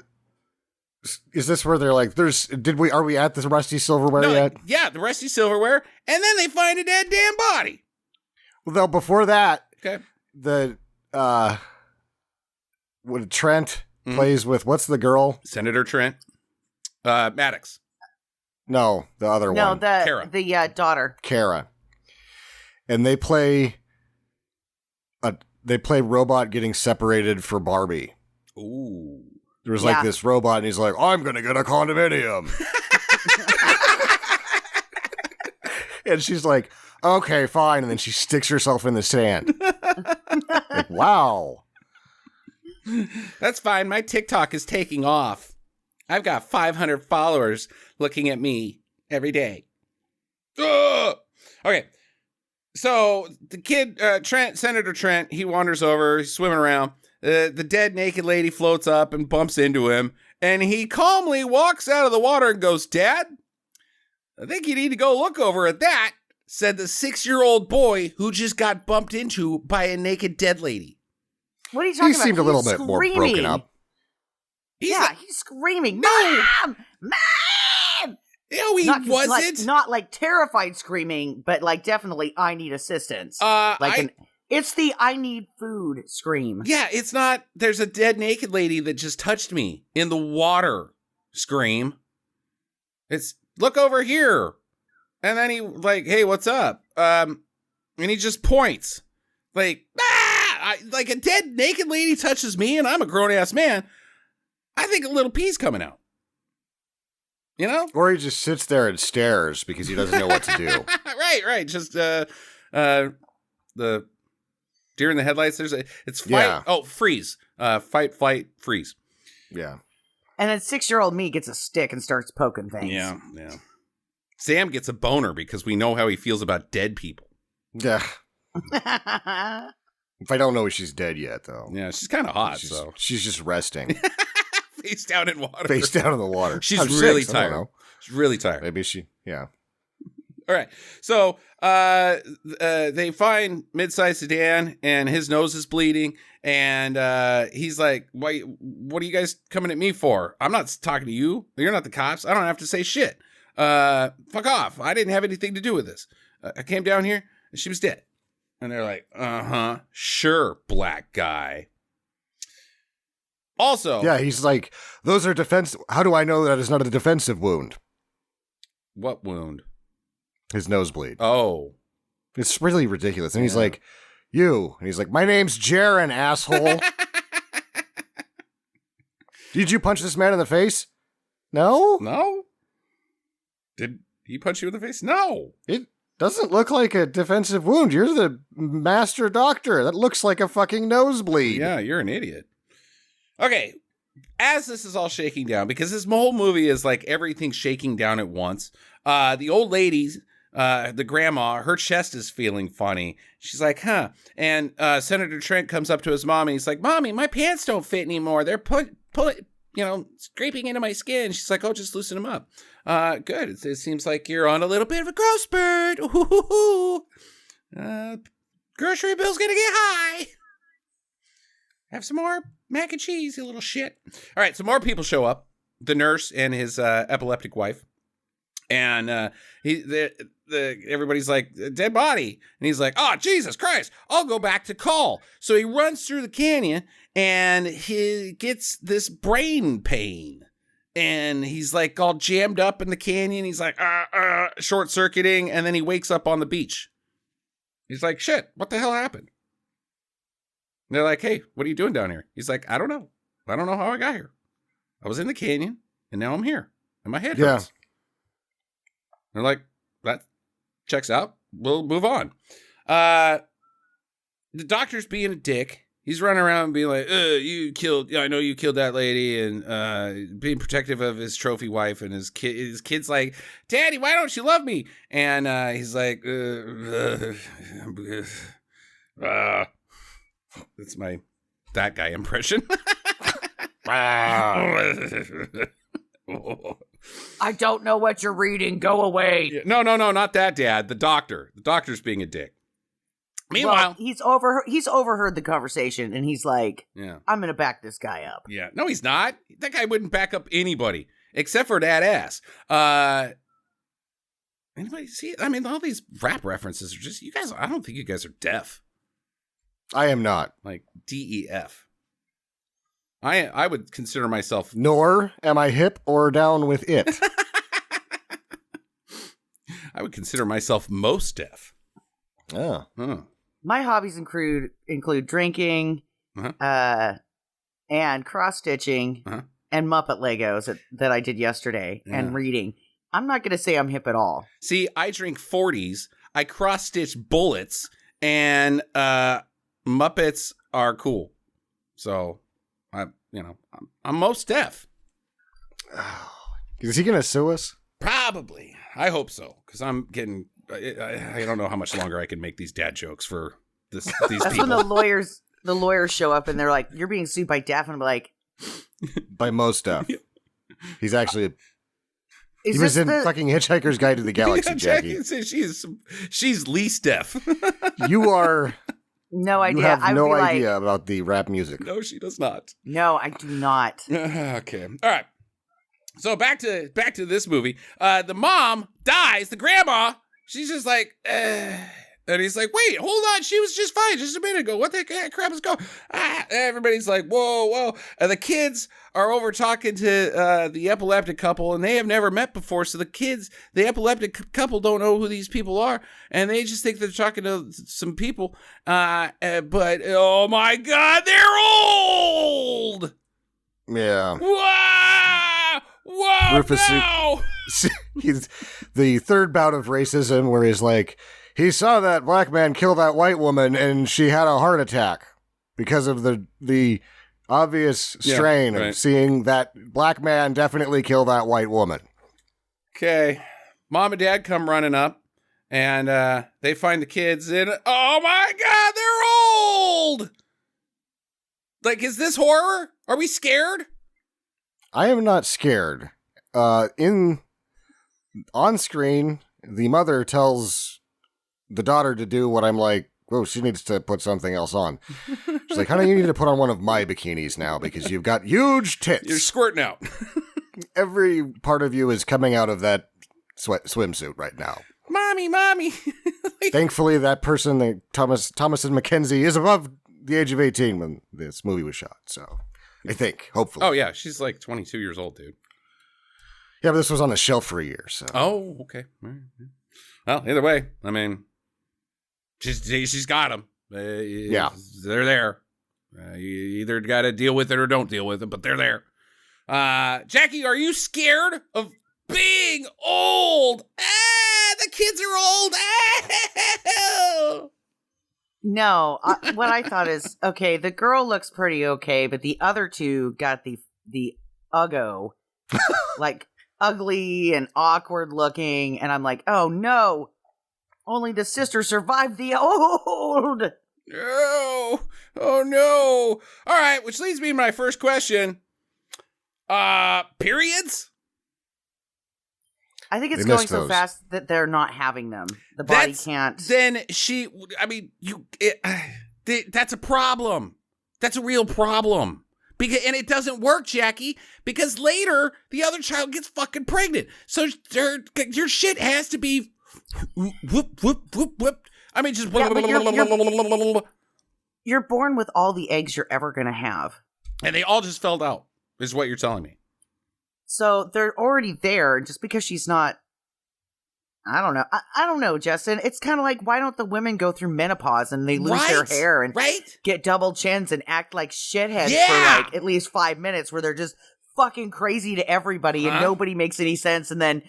is this where they're like, are we at the rusty silverware yet? Yeah, the rusty silverware, and then they find a dead damn body. Well, though, before that, okay, when Trent plays with, what's the girl? Senator Trent Maddox. No, the other one. No, the daughter. Kara. And they play robot getting separated for Barbie. Ooh. There was like this robot, and he's like, I'm going to get a condominium. And she's like, okay, fine. And then she sticks herself in the sand. Like, wow. That's fine. My TikTok is taking off. I've got 500 followers looking at me every day. Ugh! Okay. So the kid, Senator Trent, he wanders over, he's swimming around. The dead naked lady floats up and bumps into him. And he calmly walks out of the water and goes, Dad, I think you need to go look over at that, said the 6-year-old boy who just got bumped into by a naked dead lady. What are you talking about? He seemed a little bit more broken up. He's screaming, Mom! Mom! You know, he wasn't. Not like terrified screaming, but like definitely I need assistance. It's the I need food scream. Yeah, it's not. There's a dead naked lady that just touched me in the water scream. It's look over here, and then he like, hey, what's up? And he just points like, like a dead naked lady touches me, and I'm a grown ass man. I think a little pee's coming out. You know? Or he just sits there and stares because he doesn't know what to do. Right. Just the deer in the headlights. It's fight. Yeah. Oh, freeze. Fight, flight, freeze. Yeah. And then 6-year-old me gets a stick and starts poking things. Yeah. Sam gets a boner because we know how he feels about dead people. Yeah. If I don't know if she's dead yet, though. Yeah, she's kind of hot, she's just resting. Face down in water. Face down in the water. She's really tired. She's really tired. Maybe yeah. All right. So they find mid-sized sedan, and his nose is bleeding, and he's like, "Why? What are you guys coming at me for? I'm not talking to you. You're not the cops. I don't have to say shit. Fuck off. I didn't have anything to do with this. I came down here, and she was dead." And they're like, "Uh-huh. Sure, black guy." Also... Yeah, he's like, those are how do I know that it's not a defensive wound? What wound? His nosebleed. Oh. It's really ridiculous. And he's like, you. And he's like, my name's Jaren, asshole. Did you punch this man in the face? No? No? Did he punch you in the face? No. It doesn't look like a defensive wound. You're the master doctor. That looks like a fucking nosebleed. Yeah, you're an idiot. Okay, as this is all shaking down, because this whole movie is like everything shaking down at once, the old lady, the grandma, her chest is feeling funny. She's like, huh. And Senator Trent comes up to his mom, and he's like, Mommy, my pants don't fit anymore. They're scraping into my skin. She's like, oh, just loosen them up. Good. It seems like you're on a little bit of a growth spurt. Grocery bill's gonna get high. Have some more mac and cheese, you little shit. All right, so more people show up. The nurse and his epileptic wife. And everybody's like, dead body. And he's like, oh, Jesus Christ, I'll go back to call. So he runs through the canyon, and he gets this brain pain. And he's like all jammed up in the canyon. He's like, short-circuiting. And then he wakes up on the beach. He's like, shit, what the hell happened? And they're like, hey, what are you doing down here? He's like, I don't know. I don't know how I got here. I was in the canyon, and now I'm here. And my head hurts. They're like, that checks out. We'll move on. The doctor's being a dick. He's running around being like, I know you killed that lady, and being protective of his trophy wife, and his kid's like, Daddy, why don't you love me? And he's like, that's my that guy impression. I don't know what you're reading. Go away. No, not that dad. The doctor. The doctor's being a dick. Meanwhile, well, he's overheard the conversation, and he's like, yeah, I'm going to back this guy up. Yeah. No, he's not. That guy wouldn't back up anybody except for that ass. Anybody see it? I mean, all these rap references are just, you guys, I don't think you guys are deaf. I am not. Like DEF. I would consider myself. Nor am I hip or down with it. I would consider myself most deaf. Oh. Huh. My hobbies include drinking, and cross-stitching, and Muppet Legos that I did yesterday, and reading. I'm not going to say I'm hip at all. See, I drink 40s, I cross-stitch bullets, and Muppets are cool. So, I'm most deaf. Is he going to sue us? Probably. I hope so, because I'm getting... I don't know how much longer I can make these dad jokes for these That's people. That's when the lawyers show up and they're like, "You're being sued by deaf," and I'm like, "By most deaf." He's actually. He was in fucking Hitchhiker's Guide to the Galaxy, Jackie. She's least deaf. You are. No idea. You have no idea about the rap music. No, she does not. No, I do not. Okay. All right. So back to this movie. The mom dies. The grandma, she's just like, and he's like, wait, hold on. She was just fine just a minute ago. What the crap is going on? Everybody's like, whoa. And the kids are over talking to the epileptic couple, and they have never met before. So the epileptic couple don't know who these people are. And they just think they're talking to some people. But, oh my God, they're old. Yeah. Whoa, Rufus, no! He's the third bout of racism where he's like, he saw that black man kill that white woman and she had a heart attack because of the obvious strain of seeing that black man definitely kill that white woman. Okay. Mom and dad come running up and they find the kids and, oh my God, they're old! Like, is this horror? Are we scared? I am not scared. On screen, the mother tells the daughter to do what I'm like, oh, she needs to put something else on. She's like, honey, you need to put on one of my bikinis now because you've got huge tits. You're squirting out. Every part of you is coming out of that swimsuit right now. Mommy. Thankfully, that person, Thomas and Mackenzie, is above the age of 18 when this movie was shot, so I think, hopefully. Oh, yeah, she's like 22 years old, dude. Yeah, but this was on the shelf for a year, so. Oh, okay. Well, either way, I mean, she's got them. Yeah. They're there. You either got to deal with it or don't deal with it, but they're there. Jackie, are you scared of being old? The kids are old. No, what I thought is, okay, the girl looks pretty okay, but the other two got the uggo, like ugly and awkward looking, and I'm like, oh no, only the sister survived the old. No, oh no. All right, which leads me to my first question. Periods? I think it's going so fast that they're not having them. The body can't. Then that's a problem. That's a real problem. And it doesn't work, Jackie, because later the other child gets fucking pregnant. So your shit has to be whoop. I mean, just you're born with all the eggs you're ever going to have. And they all just fell out, is what you're telling me. So they're already there, just because she's not, I don't know. I don't know, Justin. It's kind of like, why don't the women go through menopause and they lose their hair and get double chins and act like shitheads for like at least 5 minutes where they're just fucking crazy to everybody and nobody makes any sense. And then,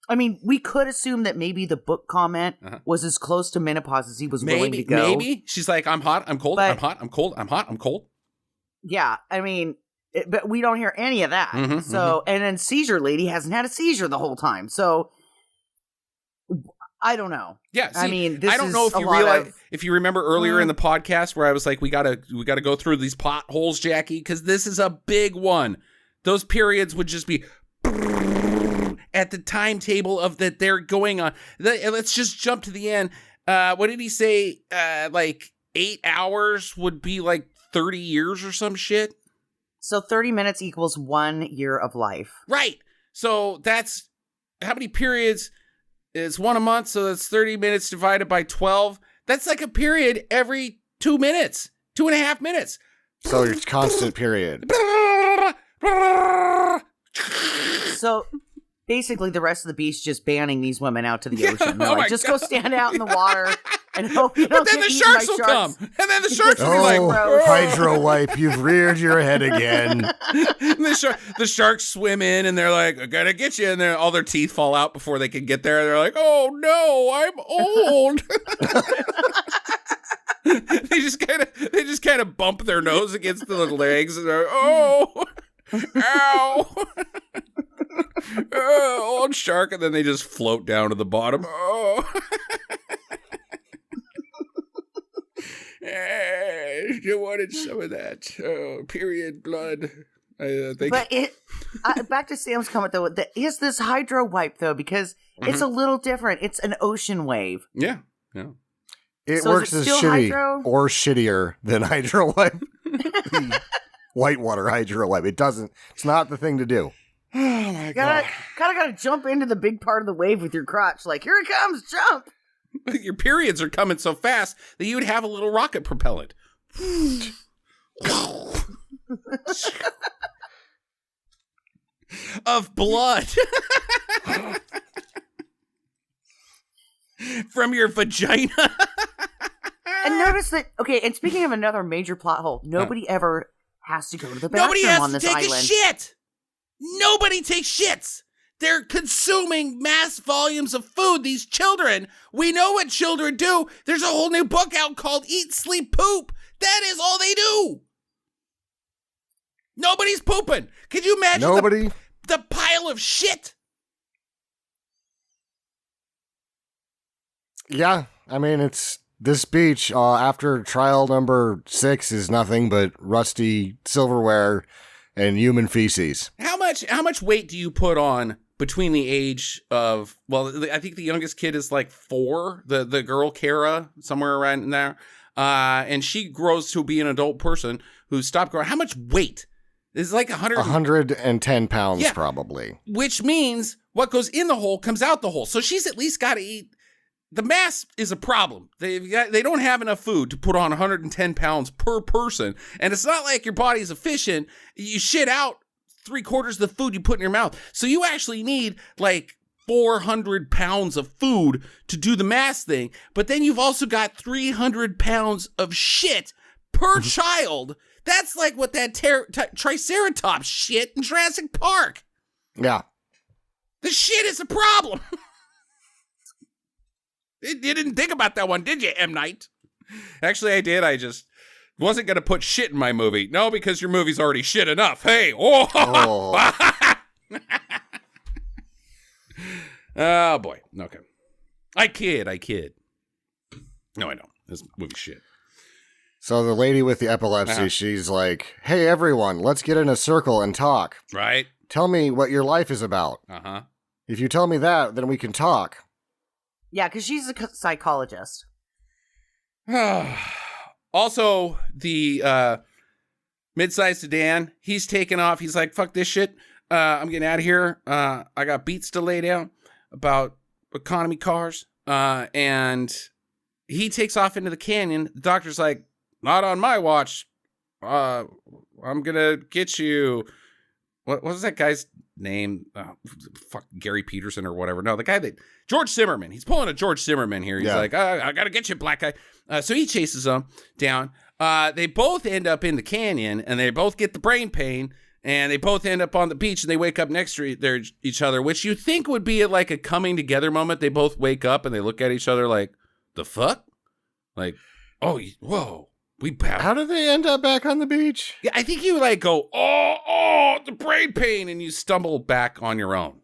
I mean, we could assume that maybe the book comment was as close to menopause as he was willing to go. Maybe. She's like, I'm hot, I'm cold, I'm hot, I'm cold, I'm hot, I'm cold. Yeah, I mean... but we don't hear any of that. And then Seizure Lady hasn't had a seizure the whole time. So I don't know. Yeah, see, I mean, I don't know if you realize, if you remember earlier in the podcast where I was like, we gotta go through these potholes, Jackie, because this is a big one. Those periods would just be at the timetable of that they're going on. Let's just jump to the end. What did he say? Like 8 hours would be like 30 years or some shit. So 30 minutes equals 1 year of life. Right. So that's how many periods is one a month. So that's 30 minutes divided by 12. That's like a period every 2 minutes, 2.5 minutes. So it's constant period. So basically the rest of the beach just banning these women out to the ocean. They're like, just go stand out in the water and hope you don't But then the sharks will come. And then the sharks will be like, hydro wipe, you've reared your head again. The sharks swim in and they're like, I gotta get you. And all their teeth fall out before they can get there. They're like, oh no, I'm old. They just kind of bump their nose against the legs and they're like, oh, ow. Oh, old shark, and then they just float down to the bottom. Oh. You wanted some of that period blood. I think. But back to Sam's comment though. Is this hydro wipe though? Because it's a little different. It's an ocean wave. Yeah. It works as shitty or shittier than hydro wipe. Whitewater hydro wipe. It's not the thing to do. Oh my Gotta jump into the big part of the wave with your crotch. Like, here it comes, jump. Your periods are coming so fast that you would have a little rocket propellant. Of blood. From your vagina. And notice that, okay, and speaking of another major plot hole, nobody ever has to go to the bathroom Nobody has on to this take island. a shit. Nobody takes shits. They're consuming mass volumes of food. These children, we know what children do. There's a whole new book out called Eat, Sleep, Poop. That is all they do. Nobody's pooping. Could you imagine the pile of shit? Yeah, I mean, it's this beach after trial number 6 is nothing but rusty silverware and human feces. How much weight do you put on between the age of, well, I think the youngest kid is like 4, the girl Kara, somewhere around in there, and she grows to be an adult person who stopped growing. How much weight? It's like 110 pounds, probably. Which means what goes in the hole comes out the hole. So she's at least got to eat. The mass is a problem. They don't have enough food to put on 110 pounds per person. And it's not like your body's efficient. You shit out 3/4 of the food you put in your mouth. So you actually need like 400 pounds of food to do the mass thing. But then you've also got 300 pounds of shit per child. That's like what that Triceratops shit in Jurassic Park. Yeah. The shit is a problem. You didn't think about that one, did you, M. Night? Actually, I did. I just wasn't going to put shit in my movie. No, because your movie's already shit enough. Hey. Oh, oh boy. Okay. I kid. No, I don't. This movie's shit. So the lady with the epilepsy, she's like, hey, everyone, let's get in a circle and talk. Right. Tell me what your life is about. Uh-huh. If you tell me that, then we can talk. Yeah, because she's a psychologist. Also, the mid-sized sedan, he's taking off. He's like, fuck this shit. I'm getting out of here. I got beats to lay down about economy cars. And he takes off into the canyon. The doctor's like, not on my watch. I'm going to get you. What was that guy's name? Fuck, Gary Peterson or whatever. No, the guy that George Zimmerman. He's pulling a George Zimmerman here. He's like, I gotta get you, black guy. So he chases them down. They both end up in the canyon, and they both get the brain pain, and they both end up on the beach, and they wake up next to each other, which you think would be like a coming together moment. They both wake up and they look at each other like, the fuck? Like, oh, whoa. How did they end up back on the beach? Yeah, I think you like go, oh, the brain pain, and you stumble back on your own.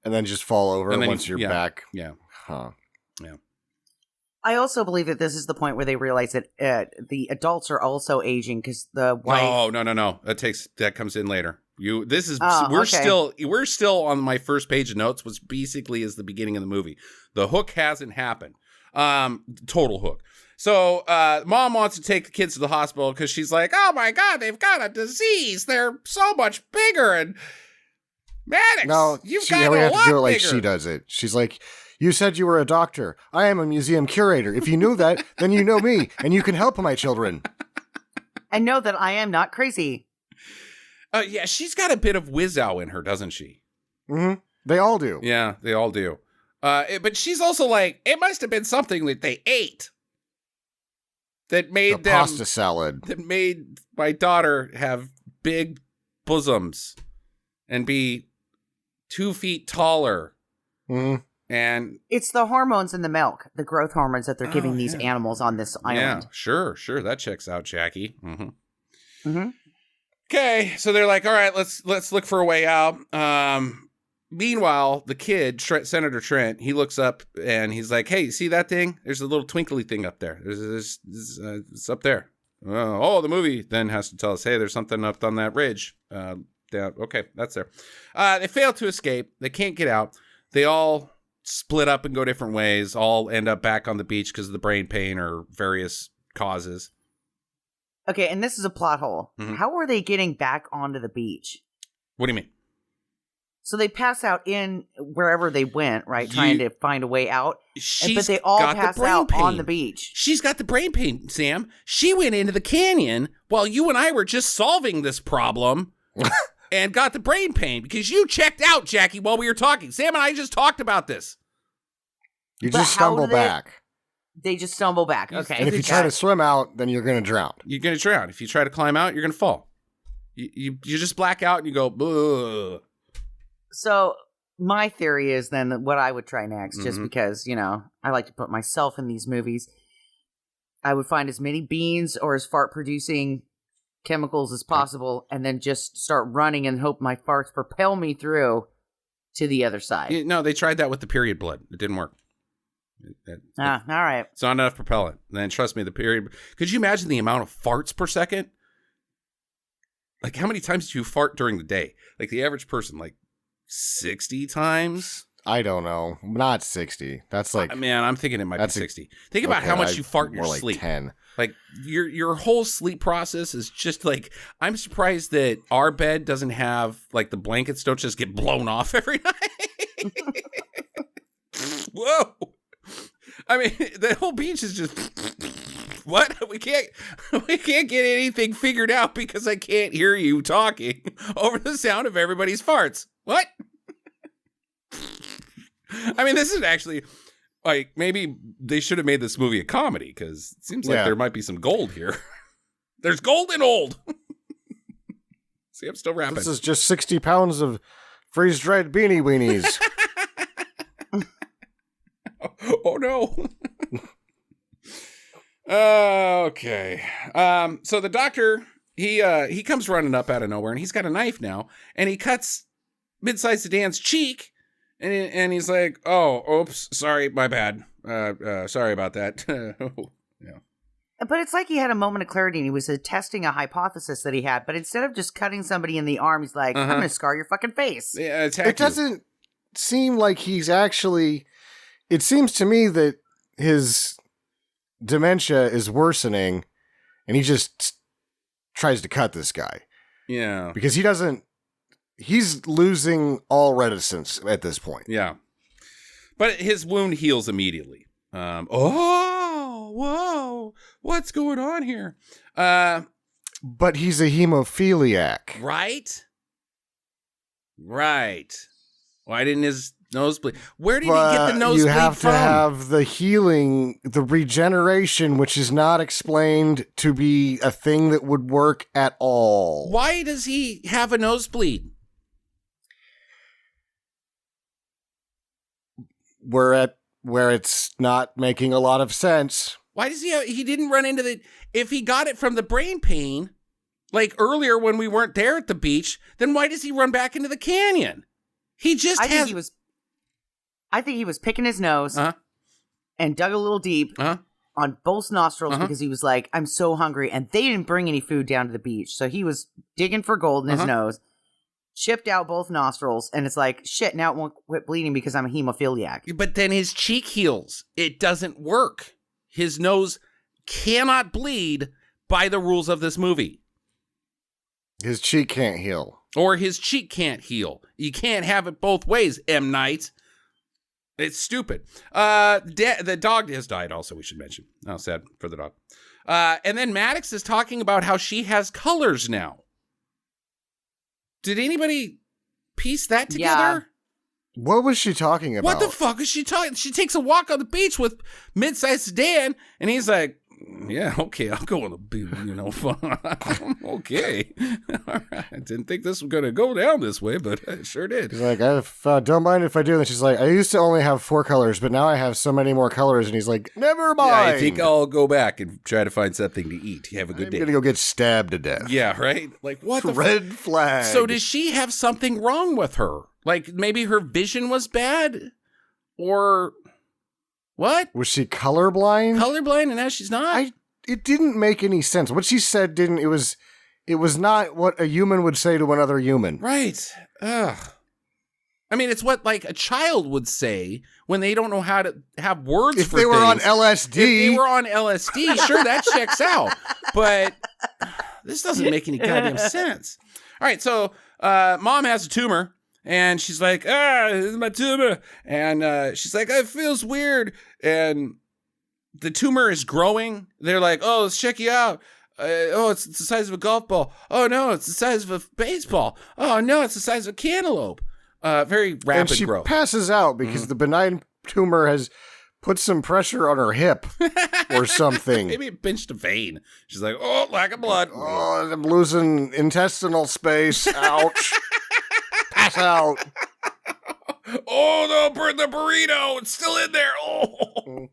And then just fall over once you're back. Yeah. Huh. Yeah. I also believe that this is the point where they realize that the adults are also aging because the white. No. That comes in later. We're still on my first page of notes, which basically is the beginning of the movie. The hook hasn't happened. Total hook. So mom wants to take the kids to the hospital because she's like, oh my God, they've got a disease. They're so much bigger. And Maddox, no, you've got we a have lot to do it like bigger. she does it. She's like, you said you were a doctor. I am a museum curator. If you knew that, then you know me, and you can help my children. And know that I am not crazy. Yeah, she's got a bit of whiz-ow in her, doesn't she? Mm-hmm. They all do. Yeah, they all do. But she's also like, it must have been something that they ate that made the pasta salad that made my daughter have big bosoms and be 2 feet taller. Mm-hmm. And it's the hormones in the milk, the growth hormones that they're giving these animals on this island. Yeah, sure. That checks out, Jackie. Mm-hmm. Mm-hmm. Okay, so they're like, all right, let's look for a way out. Meanwhile, the kid, Senator Trent, he looks up and he's like, hey, see that thing? There's a little twinkly thing up there. It's up there. The movie then has to tell us, hey, there's something up on that ridge. Okay, that's there. They fail to escape. They can't get out. They all split up and go different ways, all end up back on the beach because of the brain pain or various causes. Okay, and this is a plot hole. Mm-hmm. How were they getting back onto the beach? What do you mean? So they pass out in wherever they went, right? Trying to find a way out. But they all pass out on the beach. She's got the brain pain, Sam. She went into the canyon while you and I were just solving this problem and got the brain pain because you checked out, Jackie, while we were talking. Sam and I just talked about this. You just stumble back. They just stumble back. Okay. And if you try to swim out, then you're going to drown. You're going to drown. If you try to climb out, you're going to fall. You just black out and you go, ugh. So my theory is then that what I would try next, just because, you know, I like to put myself in these movies, I would find as many beans or as fart-producing chemicals as possible and then just start running and hope my farts propel me through to the other side. No, they tried that with the period blood. It didn't work. All right. It's not enough propellant. Then trust me, the period... Could you imagine the amount of farts per second? Like, how many times do you fart during the day? Like, the average person, like, 60 times? I don't know. Not 60. That's like... Man, I'm thinking it might be 60. Think about how much you fart in your sleep. Like 10. Like, your whole sleep process is just like... I'm surprised that our bed doesn't have, like, the blankets don't just get blown off every night. Whoa. I mean, the whole beach is just... What? We can't get anything figured out because I can't hear you talking over the sound of everybody's farts. What? I mean, this is actually, like, maybe they should have made this movie a comedy because it seems like there might be some gold here. There's gold in old. See, I'm still rapping. This is just 60 pounds of freeze-dried beanie weenies. Oh, no. Okay. So the doctor, he comes running up out of nowhere, and he's got a knife now, and he cuts mid-sized sedan's cheek, and he's like, "Oh, oops, sorry, my bad. Sorry about that." Yeah. But it's like he had a moment of clarity, and he was testing a hypothesis that he had. But instead of just cutting somebody in the arm, he's like, "I'm going to scar your fucking face." Yeah, it doesn't seem like he's actually. It seems to me that his dementia is worsening, and he just tries to cut this guy. Yeah. Because he's losing all reticence at this point. Yeah. But his wound heals immediately. Whoa, what's going on here? But he's a hemophiliac. Right. Why didn't his nosebleed? Where did he get the nosebleed from? You have to have the healing, the regeneration, which is not explained to be a thing that would work at all. Why does he have a nosebleed? Where it's not making a lot of sense. Why does he didn't run into the... If he got it from the brain pain, like earlier when we weren't there at the beach, then why does he run back into the canyon? He just I think he was picking his nose and dug a little deep on both nostrils because he was like, I'm so hungry. And they didn't bring any food down to the beach. So he was digging for gold in his nose, chipped out both nostrils, and it's like, shit, now it won't quit bleeding because I'm a hemophiliac. But then his cheek heals. It doesn't work. His nose cannot bleed by the rules of this movie. His cheek can't heal. Or his cheek can't heal. You can't have it both ways, M. Night. It's stupid. The dog has died also, we should mention. Oh, sad for the dog. And then Maddox is talking about how she has colors now. Did anybody piece that together? Yeah. What was she talking about? What the fuck is she talking? She takes a walk on the beach with mid-sized sedan, and he's like, yeah, okay, I'll go on the beach, okay. All right. I didn't think this was going to go down this way, but it sure did. He's like, don't mind if I do. And she's like, I used to only have 4 colors, but now I have so many more colors. And he's like, never mind. Yeah, I think I'll go back and try to find something to eat. Have a good day. I'm going to go get stabbed to death. Yeah, right? Like, what the Red flag. So does she have something wrong with her? Like, maybe her vision was bad? Or... What? Was she colorblind? Colorblind, and now she's not? It didn't make any sense. What she said didn't. It was not what a human would say to another human. Right. Ugh. I mean, it's what, like, a child would say when they don't know how to have words for things. If they were on LSD. If they were on LSD, sure, that checks out. But this doesn't make any goddamn sense. All right, so Mom has a tumor. And she's like, this is my tumor. And she's like, it feels weird. And the tumor is growing. They're like, oh, let's check you out. It's the size of a golf ball. Oh, no, it's the size of a baseball. Oh, no, it's the size of a cantaloupe. Very rapid and she growth. Passes out because the benign tumor has put some pressure on her hip or something. Maybe it pinched a vein. She's like, oh, lack of blood. Oh, I'm losing intestinal space. Ouch. Pass out. Oh, no, burn the burrito. It's still in there. Oh.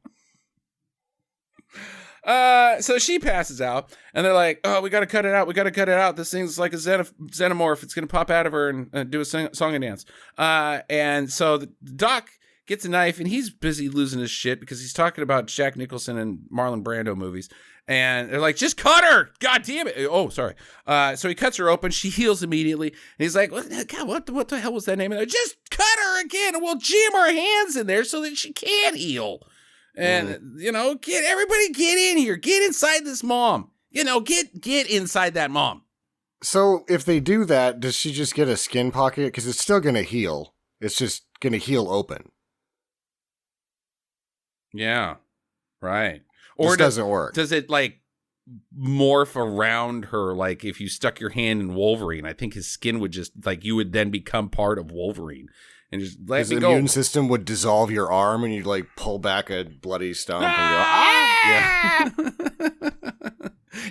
So she passes out, and they're like, oh, we got to cut it out. We got to cut it out. This thing's like a xenomorph. It's going to pop out of her and do a song and dance. And so the doc gets a knife, and he's busy losing his shit because he's talking about Jack Nicholson and Marlon Brando movies. And they're like, just cut her. God damn it. Oh, sorry. So he cuts her open. She heals immediately. And he's like, what the hell was that name? And they're, just cut her again, and we'll jam our hands in there so that she can heal. And, everybody get in here. Get inside this mom. Get inside that mom. So if they do that, does she just get a skin pocket? Because it's still going to heal. It's just going to heal open. Yeah, right. Or doesn't work. Does it like morph around her? Like if you stuck your hand in Wolverine, I think his skin would just like you would then become part of Wolverine and just let me go. His immune system would dissolve your arm and you'd like pull back a bloody stump and go, ah! Yeah.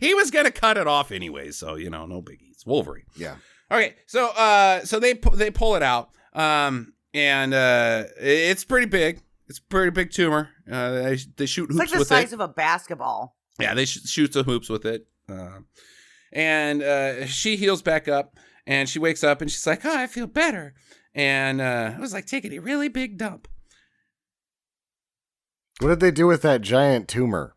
He was gonna cut it off anyway, so no biggie. It's Wolverine. Yeah. Okay, so they pull it out, and it's pretty big. It's a pretty big tumor. They shoot hoops with it. It's like the size of a basketball. Yeah, they shoot the hoops with it. And she heals back up, and she wakes up, and she's like, oh, I feel better. And it was like taking a really big dump. What did they do with that giant tumor?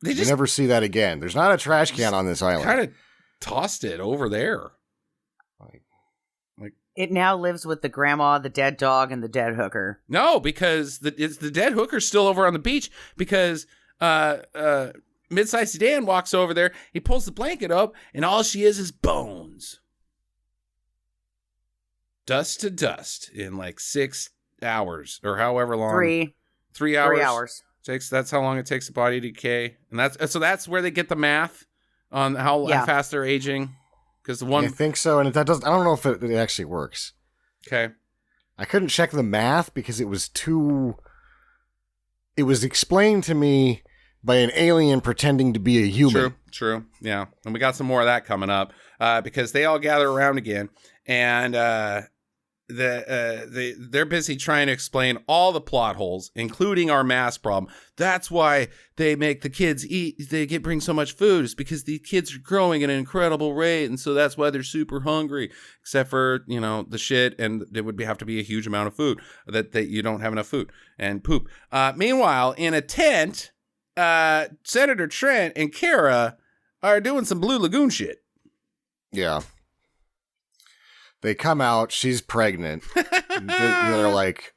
You never see that again. There's not a trash can on this island. Kind of tossed it over there. It now lives with the grandma, the dead dog, and the dead hooker. No, because the dead hooker's still over on the beach because Mid-sized Dan walks over there. He pulls the blanket up, and all she is bones. Dust to dust in like 6 hours or however long. 3 hours. 3 hours. That's how long it takes the body to decay, and that's where they get the math on how fast they're aging. Because I think so, and that doesn't. I don't know if it actually works. Okay, I couldn't check the math because it was too. It was explained to me by an alien pretending to be a human. True, yeah, and we got some more of that coming up because they all gather around again, and they're busy trying to explain all the plot holes, including our mass problem. That's why they make the kids eat. They bring so much food. It's because the kids are growing at an incredible rate, and so that's why they're super hungry. Except for the shit, and there would have to be a huge amount of food that you don't have enough food and poop. Meanwhile, in a tent, Senator Trent and Kara are doing some Blue Lagoon shit. Yeah. They come out, she's pregnant. They're like,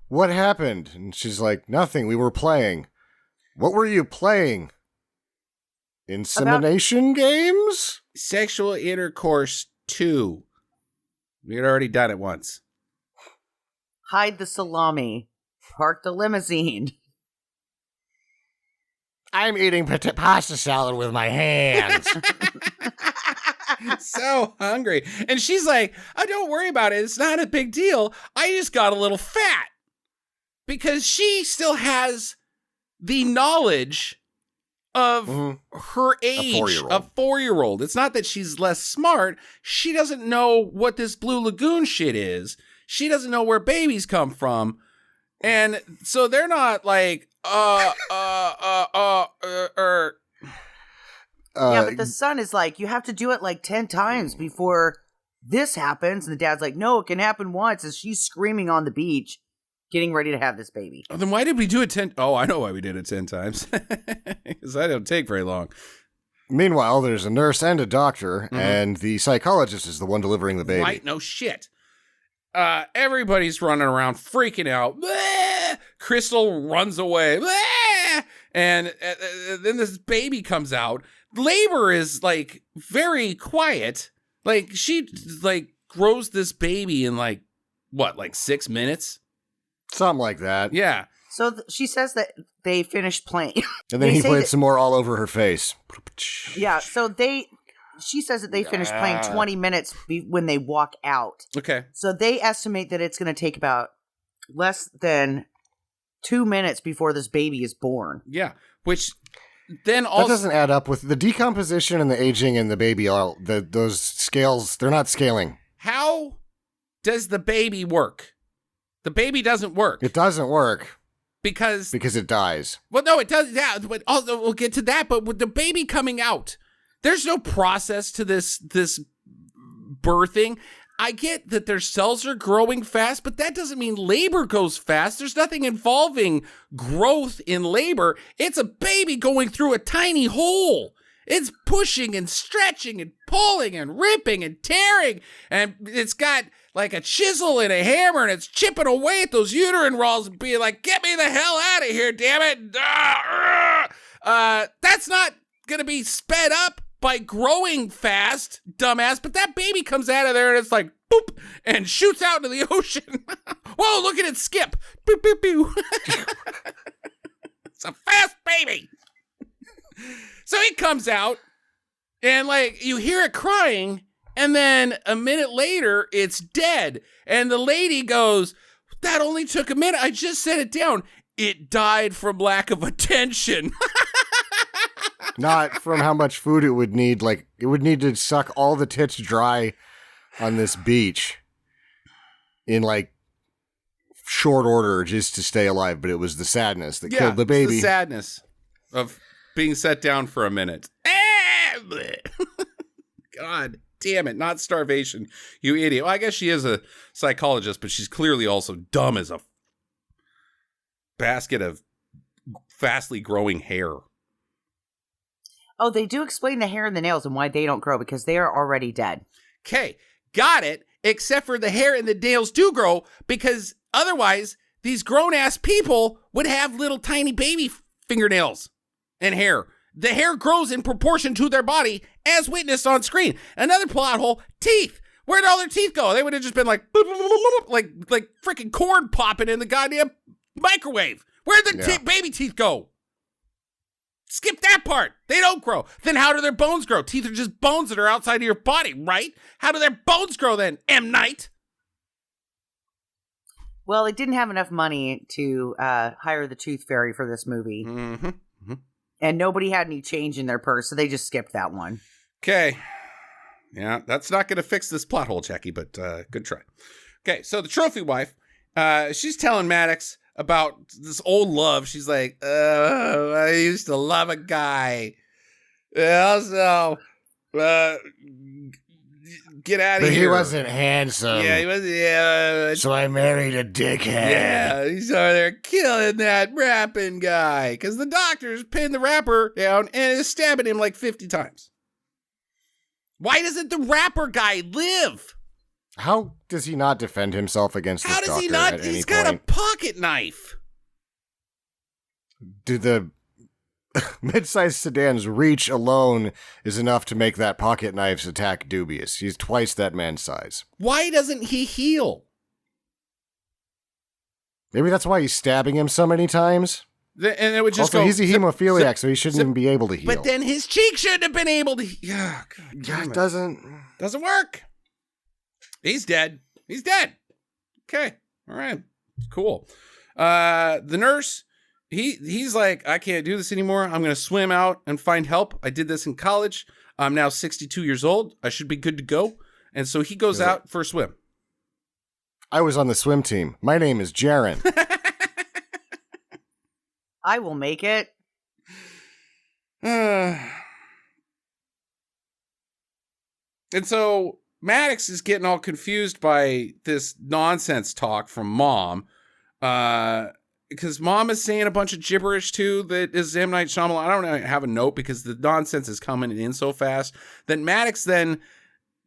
what happened? And she's like, nothing, we were playing. What were you playing? Insemination games? Sexual Intercourse 2. We had already done it once. Hide the salami. Park the limousine. I'm eating pasta salad with my hands. So hungry. And she's like, oh, don't worry about it. It's not a big deal. I just got a little fat. Because she still has the knowledge of her age. A 4-year-old. It's not that she's less smart. She doesn't know what this Blue Lagoon shit is. She doesn't know where babies come from. And so they're not like, yeah, but the son is like, you have to do it like 10 times before this happens. And the dad's like, no, it can happen once. As she's screaming on the beach, getting ready to have this baby. Oh, then why did we do it 10? Oh, I know why we did it 10 times. Because that don't take very long. Meanwhile, there's a nurse and a doctor, and the psychologist is the one delivering the baby. Right? No shit. Everybody's running around freaking out. Bleh! Crystal runs away. Bleh! And then this baby comes out. Labor is like very quiet. Like she like grows this baby in like what, like 6 minutes? Something like that. Yeah. So she says that they finished playing. And then he played some more all over her face. Yeah, so she says that they finished playing 20 minutes when they walk out. Okay. So they estimate that it's going to take about less than 2 minutes before this baby is born. Yeah, which then also... That doesn't add up with the decomposition and the aging and the baby. Those scales, they're not scaling. How does the baby work? The baby doesn't work. It doesn't work. Because it dies. Well, no, it does. Yeah, but also we'll get to that. But with the baby coming out, there's no process to this birthing. I get that their cells are growing fast, but that doesn't mean labor goes fast. There's nothing involving growth in labor. It's a baby going through a tiny hole. It's pushing and stretching and pulling and ripping and tearing, and it's got like a chisel and a hammer, and it's chipping away at those uterine walls and being like, "Get me the hell out of here, damn it!" That's not gonna be sped up by growing fast, dumbass. But that baby comes out of there and it's like boop and shoots out into the ocean. Whoa! Look at it skip. Boop boop boop. It's a fast baby. So he comes out, and like you hear it crying, and then a minute later, it's dead. And the lady goes, "That only took a minute. I just set it down. It died from lack of attention." Not from how much food it would need. Like, it would need to suck all the tits dry on this beach in like short order just to stay alive. But it was the sadness that killed the baby. The sadness of being set down for a minute. God damn it, not starvation, you idiot. Well, I guess she is a psychologist, but she's clearly also dumb as a basket of fastly growing hair. Oh, they do explain the hair and the nails and why they don't grow, because they are already dead. Okay, got it, except for the hair and the nails do grow, because otherwise these grown-ass people would have little tiny baby fingernails and hair. The hair grows in proportion to their body, as witnessed on screen. Another plot hole, teeth. Where'd all their teeth go? They would have just been like freaking corn popping in the goddamn microwave. Where'd the baby teeth go? Skip that part. They don't grow. Then how do their bones grow? Teeth are just bones that are outside of your body, right? How do their bones grow then, M. Night? Well, they didn't have enough money to hire the tooth fairy for this movie. Mm-hmm. Mm-hmm. And nobody had any change in their purse, so they just skipped that one. Okay. Yeah, that's not going to fix this plot hole, Jackie, but good try. Okay, so the trophy wife, she's telling Maddox about this old love. She's like, "Oh, I used to love a guy. Also, get out of but here." He wasn't handsome. Yeah, he wasn't. Yeah. So I married a dickhead. Yeah, he's over there killing that rapping guy because the doctor's pinned the rapper down and is stabbing him like 50 times. Why doesn't the rapper guy live? How does he not defend himself against this doctor? How does he not? He's got a pocket knife. Do the mid-sized sedan's reach alone is enough to make that pocket knife's attack dubious? He's twice that man's size. Why doesn't he heal? Maybe that's why he's stabbing him so many times. And it would just also, go, he's a hemophiliac, so he shouldn't even be able to heal. But then his cheek shouldn't have been able to. Yeah, it doesn't work. He's dead. He's dead. Okay. All right. Cool. The nurse, he's like, "I can't do this anymore. I'm going to swim out and find help. I did this in college. I'm now 62 years old. I should be good to go." And so he goes out for a swim. I was on the swim team. My name is Jaren. I will make it. And so Maddox is getting all confused by this nonsense talk from Mom. Because Mom is saying a bunch of gibberish too that is M. Night Shyamalan. I don't have a note because the nonsense is coming in so fast. Then Maddox then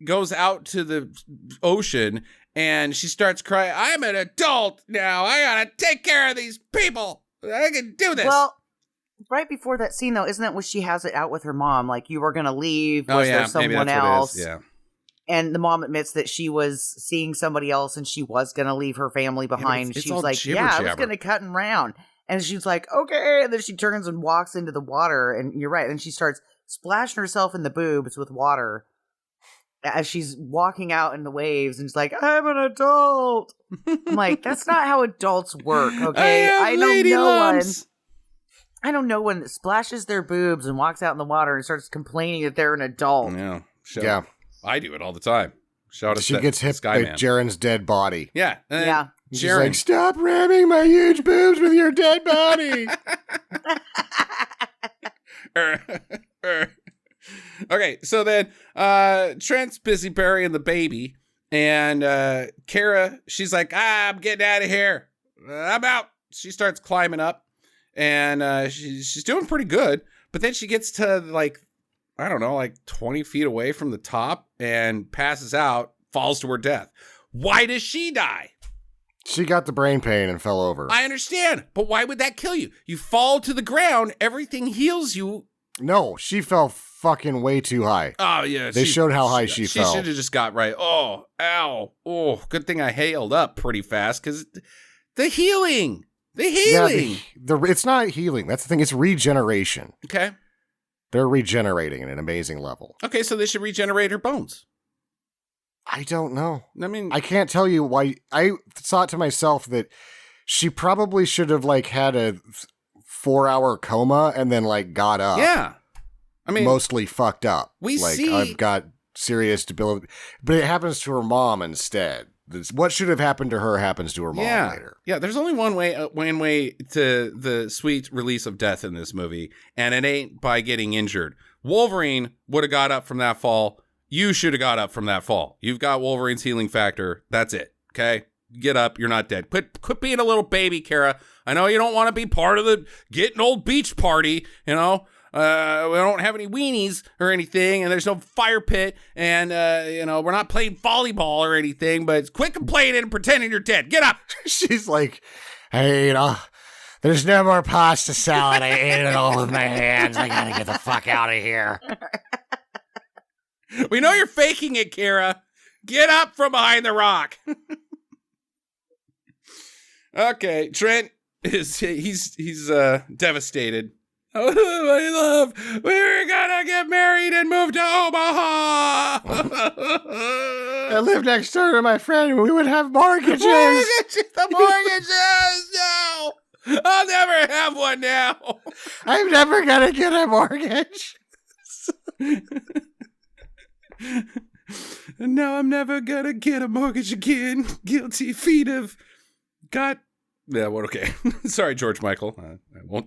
goes out to the ocean and she starts crying, "I'm an adult now. I gotta take care of these people. I can do this." Well, right before that scene, though, isn't that when she has it out with her mom? Like, you were going to leave. Was there someone else? Yeah. And the mom admits that she was seeing somebody else and she was going to leave her family behind. it's She was all like, jibber I was jabber. going to cut and round. And she's like, okay. And then she turns and walks into the water. And you're right. And she starts splashing herself in the boobs with water as she's walking out in the waves. And she's like, I'm an adult. I'm like, that's not how adults work, okay? I know no one that splashes their boobs and walks out in the water and starts complaining that they're an adult. Yeah. Yeah. I do it all the time. Shout out She to gets hit by Skyman. Jaren's dead body. Yeah. And then Yeah. She's like, stop ramming my huge boobs with your dead body. Okay, so then Trent's busy burying the baby, and Kara, she's like, I'm getting out of here. I'm out. She starts climbing up, and she's doing pretty good, but then she gets to, like, I don't know, like 20 feet away from the top and passes out, falls to her death. Why does she die? She got the brain pain and fell over. I understand, but why would that kill you? You fall to the ground, everything heals you. No, she fell fucking way too high. Oh, yeah. They showed how high she fell. She should have just got right. Oh, ow. Oh, good thing I hailed up pretty fast, because the healing. The healing. Yeah, it's not healing. That's the thing. It's regeneration. Okay. They're regenerating at an amazing level. Okay, so they should regenerate her bones. I don't know. I mean, I can't tell you why. I thought to myself that she probably should have, like, had a 4-hour coma and then, like, got up. yeah. I mean, mostly fucked up. we like, see- I've got serious debility. But it happens to her mom instead. What should have happened to her happens to her mom later. Yeah, there's only one way to the sweet release of death in this movie, and it ain't by getting injured. Wolverine would have got up from that fall. You should have got up from that fall. You've got Wolverine's healing factor. That's it. Okay? Get up. You're not dead. Quit being a little baby, Kara. I know you don't want to be part of the getting old beach party, you know? We don't have any weenies or anything, and there's no fire pit, and, we're not playing volleyball or anything, but quit complaining and pretending you're dead. Get up. She's like, hey, there's no more pasta salad. I ate it all with my hands. I gotta get the fuck out of here. We know you're faking it, Kara. Get up from behind the rock. Okay, Trent he's devastated. Oh, my love, we're gonna get married and move to Omaha. I live next door to my friend. We would have mortgages. The mortgages. No, I'll never have one now. I'm never gonna get a mortgage. And now I'm never gonna get a mortgage again. Guilty feet of God. Yeah, well, okay. Sorry, George Michael.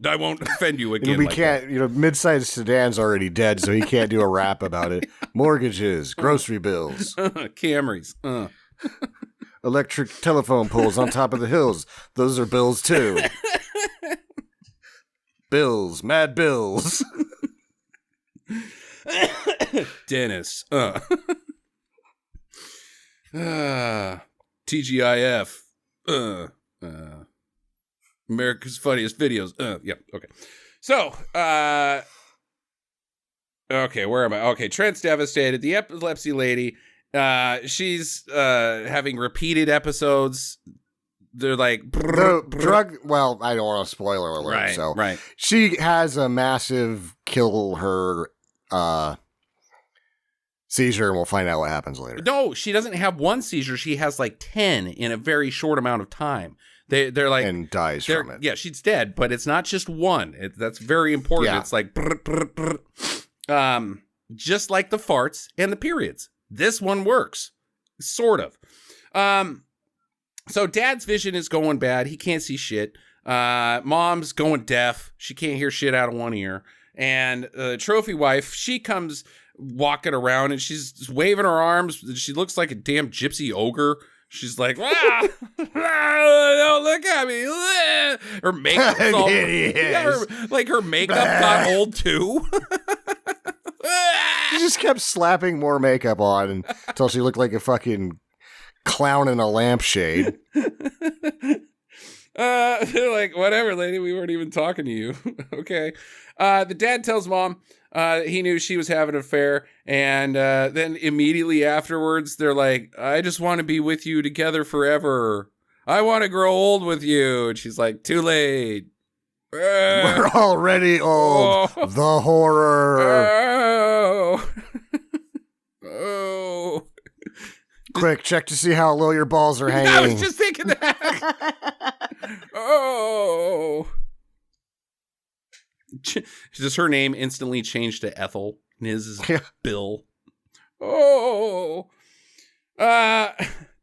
I won't offend you again. We can't. Mid-sized sedan's already dead, so he can't do a rap about it. Mortgages, grocery bills, Camrys. Electric telephone poles on top of the hills. Those are bills too. Bills, mad bills. Dennis. TGIF. America's Funniest Videos. Yeah, okay. So, okay, where am I? Okay, Trent's devastated. The epilepsy lady, she's having repeated episodes. They're like... drug... Well, I don't want to spoiler alert, right, so... Right. She has a massive kill her seizure, and we'll find out what happens later. No, she doesn't have one seizure. She has like 10 in a very short amount of time. They're like... And dies from it. Yeah, she's dead, but it's not just one. That's very important. Yeah. It's like... just like the farts and the periods. This one works. Sort of. So Dad's vision is going bad. He can't see shit. Mom's going deaf. She can't hear shit out of one ear. And the trophy wife, she comes walking around and she's just waving her arms. She looks like a damn gypsy ogre. She's like, don't look at me. Her makeup's all, her makeup got old too. She just kept slapping more makeup on until she looked like a fucking clown in a lampshade. They're like, whatever, lady, we weren't even talking to you. Okay. The dad tells Mom, he knew she was having an affair. And then immediately afterwards, they're like, I just want to be with you together forever. I want to grow old with you. And she's like, too late. We're already old. Oh. The horror. Oh. Oh. Quick, check to see how low your balls are hanging. I was just thinking that. Oh. Does her name instantly change to Ethel? And his is Bill. Oh.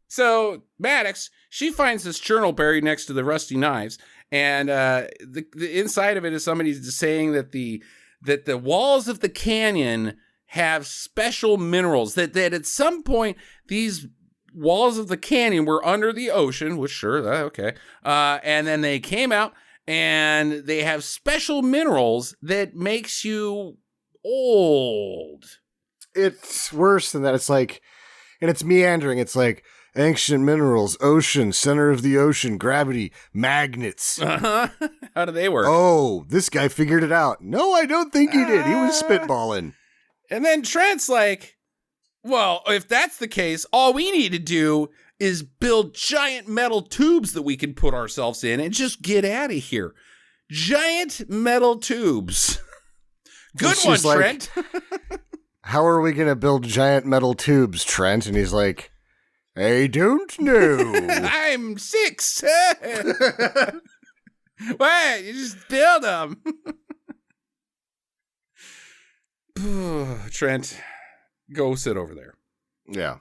So Maddox, she finds this journal buried next to the rusty knives. And the inside of it is somebody saying that the walls of the canyon have special minerals, that at some point these walls of the canyon were under the ocean, which sure, okay. And then they came out and they have special minerals that makes you old. It's worse than that. It's like, and it's meandering. It's like ancient minerals, ocean, center of the ocean, gravity, magnets. Uh-huh. How do they work? Oh, this guy figured it out. No, I don't think he did. He was spitballing. And then Trent's like, well, if that's the case, all we need to do is build giant metal tubes that we can put ourselves in and just get out of here. Giant metal tubes. Good one, like, Trent. How are we going to build giant metal tubes, Trent? And he's like, I don't know. I'm 6. What? You just build them. Trent, go sit over there. Yeah.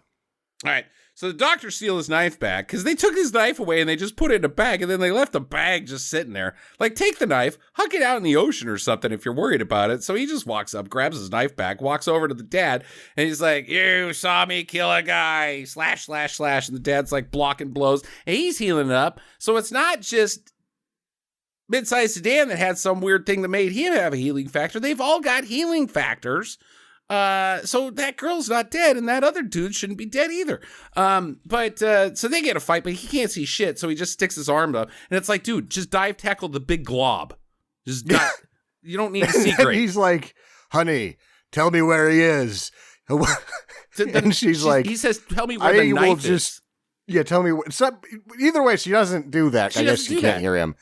All right. So the doctor steals his knife back because they took his knife away and they just put it in a bag and then they left the bag just sitting there. Like, take the knife, huck it out in the ocean or something if you're worried about it. So he just walks up, grabs his knife back, walks over to the dad, and he's like, you saw me kill a guy, slash, slash, slash. And the dad's like blocking blows and he's healing it up. So it's not just mid-sized sedan that had some weird thing that made him have a healing factor. They've all got healing factors. So that girl's not dead, and that other dude shouldn't be dead either. So they get a fight, but he can't see shit, so he just sticks his arm up, and it's like, dude, just dive tackle the big glob. Just not, you don't need to see great. He's like, honey, tell me where he is. And she's like, he says, tell me where the knife is. Yeah, tell me. Either way, she doesn't do that. I guess she can't hear him.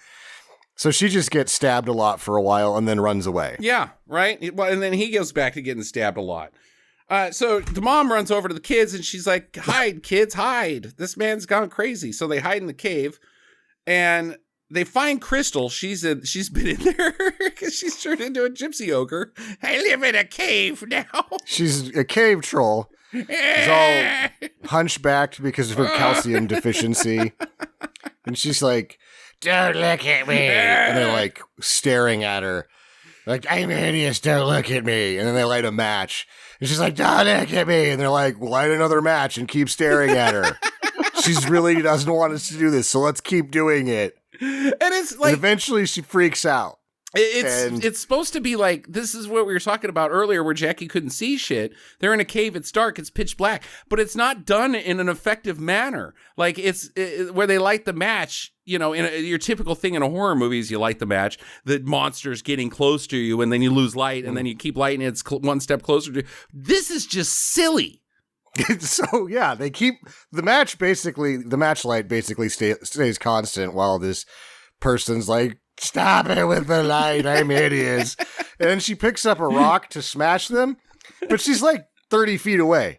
So she just gets stabbed a lot for a while and then runs away. Yeah, right? Well, and then he goes back to getting stabbed a lot. So the mom runs over to the kids and she's like, hide, kids, hide. This man's gone crazy. So they hide in the cave and they find Crystal. She's been in there because she's turned into a gypsy ogre. I live in a cave now. She's a cave troll. She's all hunchbacked because of her calcium deficiency. And she's like, don't look at me. And they're like staring at her. Like, I'm hideous, don't look at me. And then they light a match. And she's like, don't look at me. And they're like, light another match and keep staring at her. She's really doesn't want us to do this, so let's keep doing it. And it's like, and eventually she freaks out. It's supposed to be like, this is what we were talking about earlier where Jackie couldn't see shit. They're in a cave, it's dark, it's pitch black, but it's not done in an effective manner. Like it's where they light the match, you know, your typical thing in a horror movie is you light the match, the monster's getting close to you and then you lose light and then you keep lighting it, it's one step closer to you. This is just silly. So yeah, they keep the match light basically stays constant while this person's like, stop it with the light, I'm hideous. And then she picks up a rock to smash them, but she's like 30 feet away.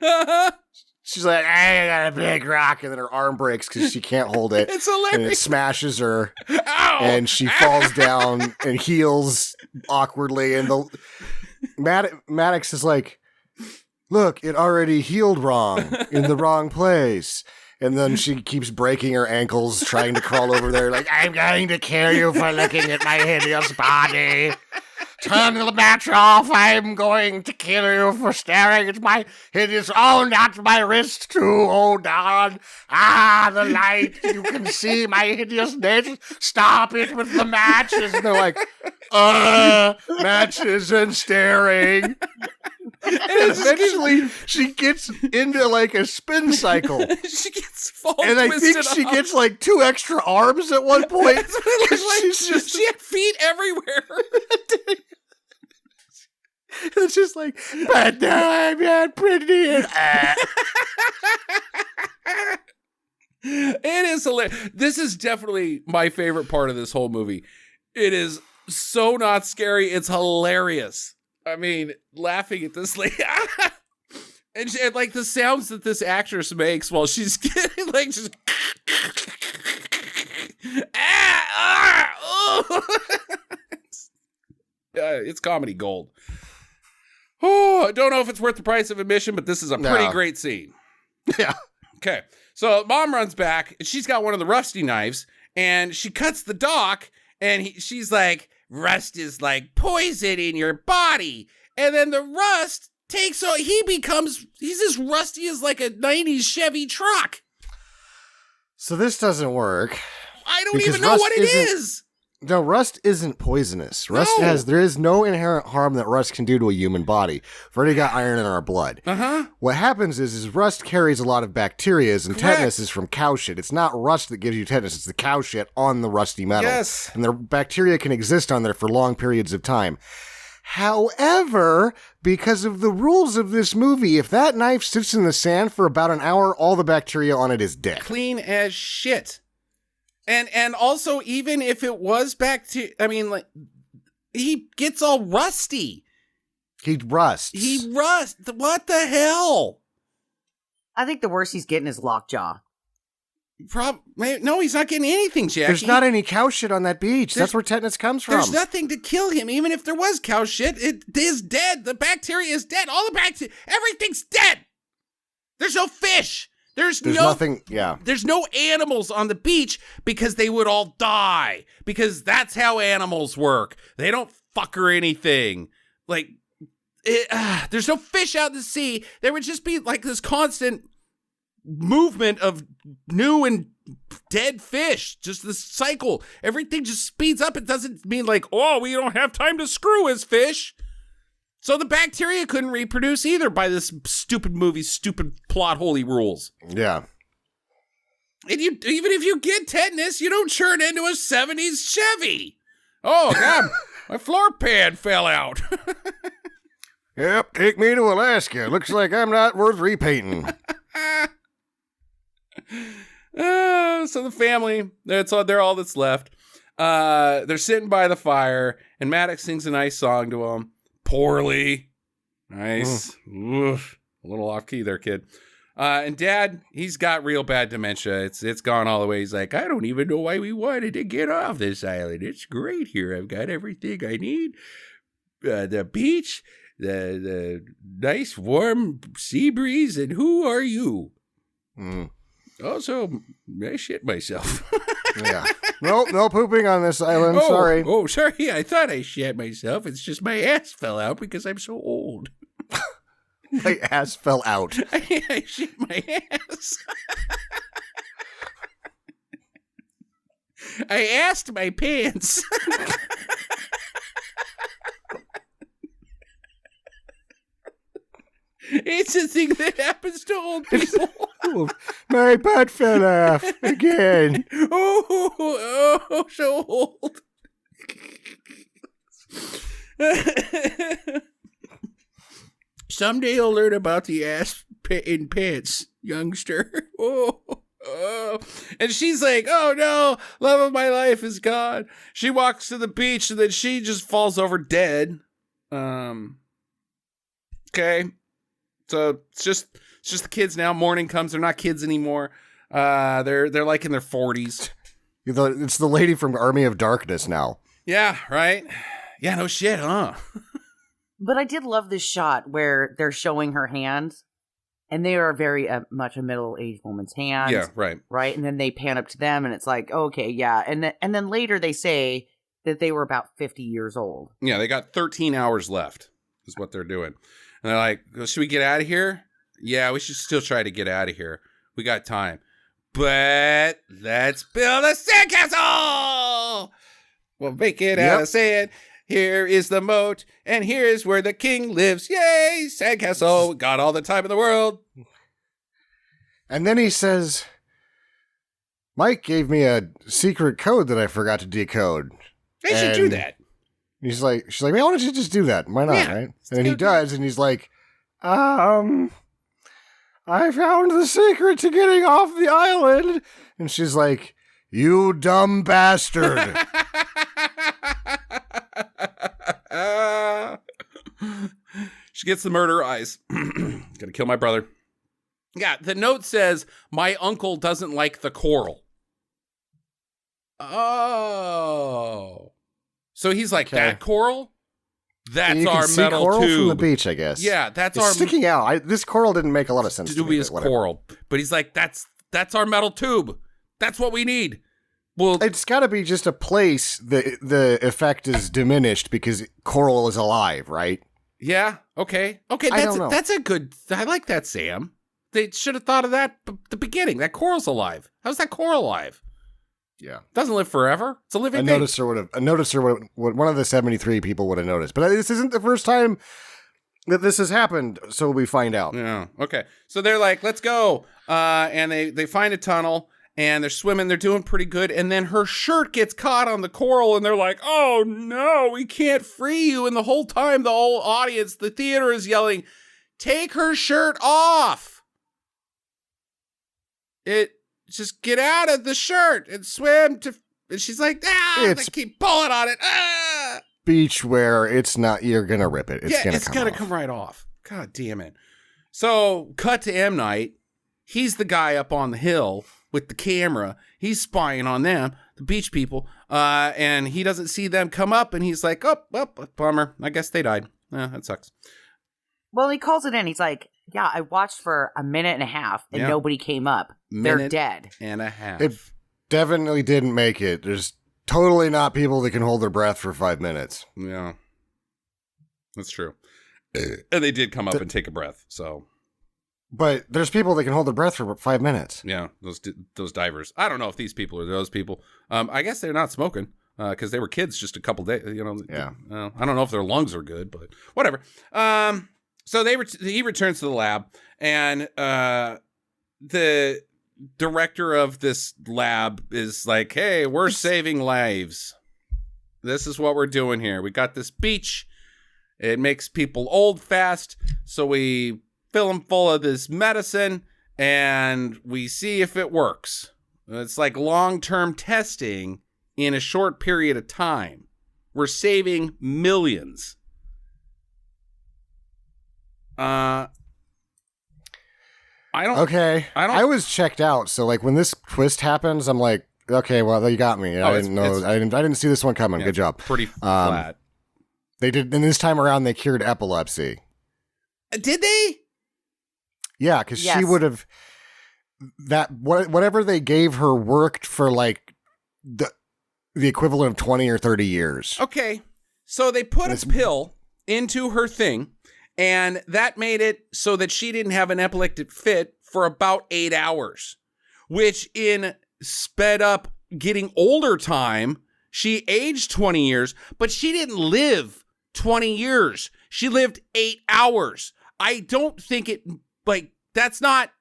She's like, I got a big rock, and then her arm breaks because she can't hold it. It's hilarious. And it smashes her, ow! And she falls down and heals awkwardly. And Maddox is like, look, it already healed wrong in the wrong place. And then she keeps breaking her ankles, trying to crawl over there, like, I'm going to kill you for looking at my hideous body. Turn the match off. I'm going to kill you for staring at my hideous... Oh, not my wrist, too. Hold on. Ah, the light. You can see my hideousness. Stop it with the matches. And they're like, matches and staring. And eventually, she gets into like a spin cycle. She gets full and I think she gets like 2 extra arms at one point. She had feet everywhere. It's just like, but now I'm not pretty. It is hilarious. This is definitely my favorite part of this whole movie. It is so not scary. It's hilarious. I mean, laughing at this lady. And like the sounds that this actress makes while she's getting like just. It's comedy gold. Oh, I don't know if it's worth the price of admission, but this is a pretty great scene. Yeah. Okay. So mom runs back and she's got one of the rusty knives and she cuts the doc and she's like, rust is like poison in your body. And then the rust takes, so he's as rusty as like a 90s Chevy truck. So this doesn't work. I don't even know what it is. No, rust isn't poisonous. There is no inherent harm that rust can do to a human body. We've already got iron in our blood. Uh-huh. What happens is rust carries a lot of bacterias, and tetanus is from cow shit. It's not rust that gives you tetanus, it's the cow shit on the rusty metal. Yes. And the bacteria can exist on there for long periods of time. However, because of the rules of this movie, if that knife sits in the sand for about an hour, all the bacteria on it is dead. Clean as shit. And also, even if it was bacteria, I mean, like, he gets all rusty. He rusts. What the hell? I think the worst he's getting is lockjaw. No, he's not getting anything, Jackie. There's not any cow shit on that beach. That's where tetanus comes from. There's nothing to kill him. Even if there was cow shit, it is dead. The bacteria is dead. All the bacteria, everything's dead. There's no fish. There's nothing. Yeah. There's no animals on the beach because they would all die. Because that's how animals work. They don't fuck or anything. Like, there's no fish out in the sea. There would just be like this constant movement of new and dead fish. Just this cycle. Everything just speeds up. It doesn't mean like, oh, we don't have time to screw as fish. So the bacteria couldn't reproduce either by this stupid movie's stupid plot holy rules. Yeah. And even if you get tetanus, you don't turn into a 70s Chevy. Oh, God, my floor pan fell out. Yep, take me to Alaska. Looks like I'm not worth repainting. So the family, they're all that's left. They're sitting by the fire, and Maddox sings a nice song to them. Poorly. Nice. Oof. A little off key there, kid. And Dad, he's got real bad dementia. It's gone all the way. He's like, I don't even know why we wanted to get off this island. It's great here. I've got everything I need. The beach, the nice warm sea breeze, and who are you? Also, I shit myself. Yeah. Nope, no pooping on this island. Sorry. Oh, sorry. I thought I shat myself. It's just my ass fell out because I'm so old. My ass fell out. I shit my ass. I asked my pants. It's a thing that happens to old people. My butt fell off again. Oh, so old. Someday you'll learn about the ass in pants, youngster. Oh. And she's like, oh no, love of my life is gone. She walks to the beach and then she just falls over dead. Okay. So it's just the kids now. Morning comes. They're not kids anymore. They're like in their 40s. It's the lady from Army of Darkness now. Yeah, right? Yeah, no shit, huh? But I did love this shot where they're showing her hands, and they are very much a middle-aged woman's hands. Yeah, right. Right? And then they pan up to them, and it's like, okay, yeah. And then later they say that they were about 50 years old. Yeah, they got 13 hours left is what they're doing. And they're like, should we get out of here? Yeah, we should still try to get out of here. We got time. But let's build a sandcastle! We'll make it out of sand. Here is the moat, and here's where the king lives. Yay, sandcastle. We got all the time in the world. And then he says, Mike gave me a secret code that I forgot to decode. They should do that. She's like, why don't you just do that? Why not, right? And he does, and he's like, I found the secret to getting off the island. And she's like, you dumb bastard. She gets the murder eyes. Gonna kill my brother. Yeah, the note says, my uncle doesn't like the coral. Oh. So he's like, that coral? That's you our can see metal coral tube. from the beach, I guess. Yeah, that's it's our sticking out. This coral didn't make a lot of sense to me. Dubious coral. But he's like, that's our metal tube. That's what we need. Well, it's got to be just a place that the effect is diminished because coral is alive, right? Yeah. Okay. I don't know. That's a good. I like that, Sam. They should have thought of that at the beginning. That coral's alive. How's that coral alive? Yeah. Doesn't live forever. It's a living thing. A noticer would one of the 73 people would have noticed. But this isn't the first time that this has happened, so we find out. Yeah. Okay. So they're like, let's go. And they find a tunnel and they're swimming. They're doing pretty good. And then her shirt gets caught on the coral and they're like, oh no, we can't free you. And the whole time, the whole audience, the theater is yelling, take her shirt off. Just get out of the shirt and swim to. And she's like, they keep pulling on it. Ah! Beach wear, it's not. You're gonna rip it. It's gonna come right off. God damn it. So cut to M. Night. He's the guy up on the hill with the camera. He's spying on them, the beach people, and he doesn't see them come up. And he's like, oh, bummer. I guess they died. That sucks. Well, he calls it in. He's like, yeah, I watched for a minute and a half and nobody came up. They're dead. And a half. It definitely didn't make it. There's totally not people that can hold their breath for 5 minutes. Yeah. That's true. And they did come up and take a breath, so. But there's people that can hold their breath for 5 minutes. Yeah, those divers. I don't know if these people are those people. I guess they're not smoking because they were kids just a couple days. Yeah. I don't know if their lungs are good, but whatever. So he returns to the lab, and the director of this lab is like, hey, we're saving lives. This is what we're doing here. We got this beach. It makes people old fast, so we fill them full of this medicine, and we see if it works. It's like long-term testing in a short period of time. We're saving millions. I was checked out, so like when this twist happens, I'm like, okay, well, you got me. I didn't see this one coming. Good job. Pretty flat. They did, and this time around they cured epilepsy. Did they? Yeah, because she would have whatever they gave her worked for like the equivalent of 20 or 30 years. Okay, so they put a pill into her thing. And that made it so that she didn't have an epileptic fit for about 8 hours, which in sped up getting older time, she aged 20 years, but she didn't live 20 years. She lived 8 hours. I don't think that's not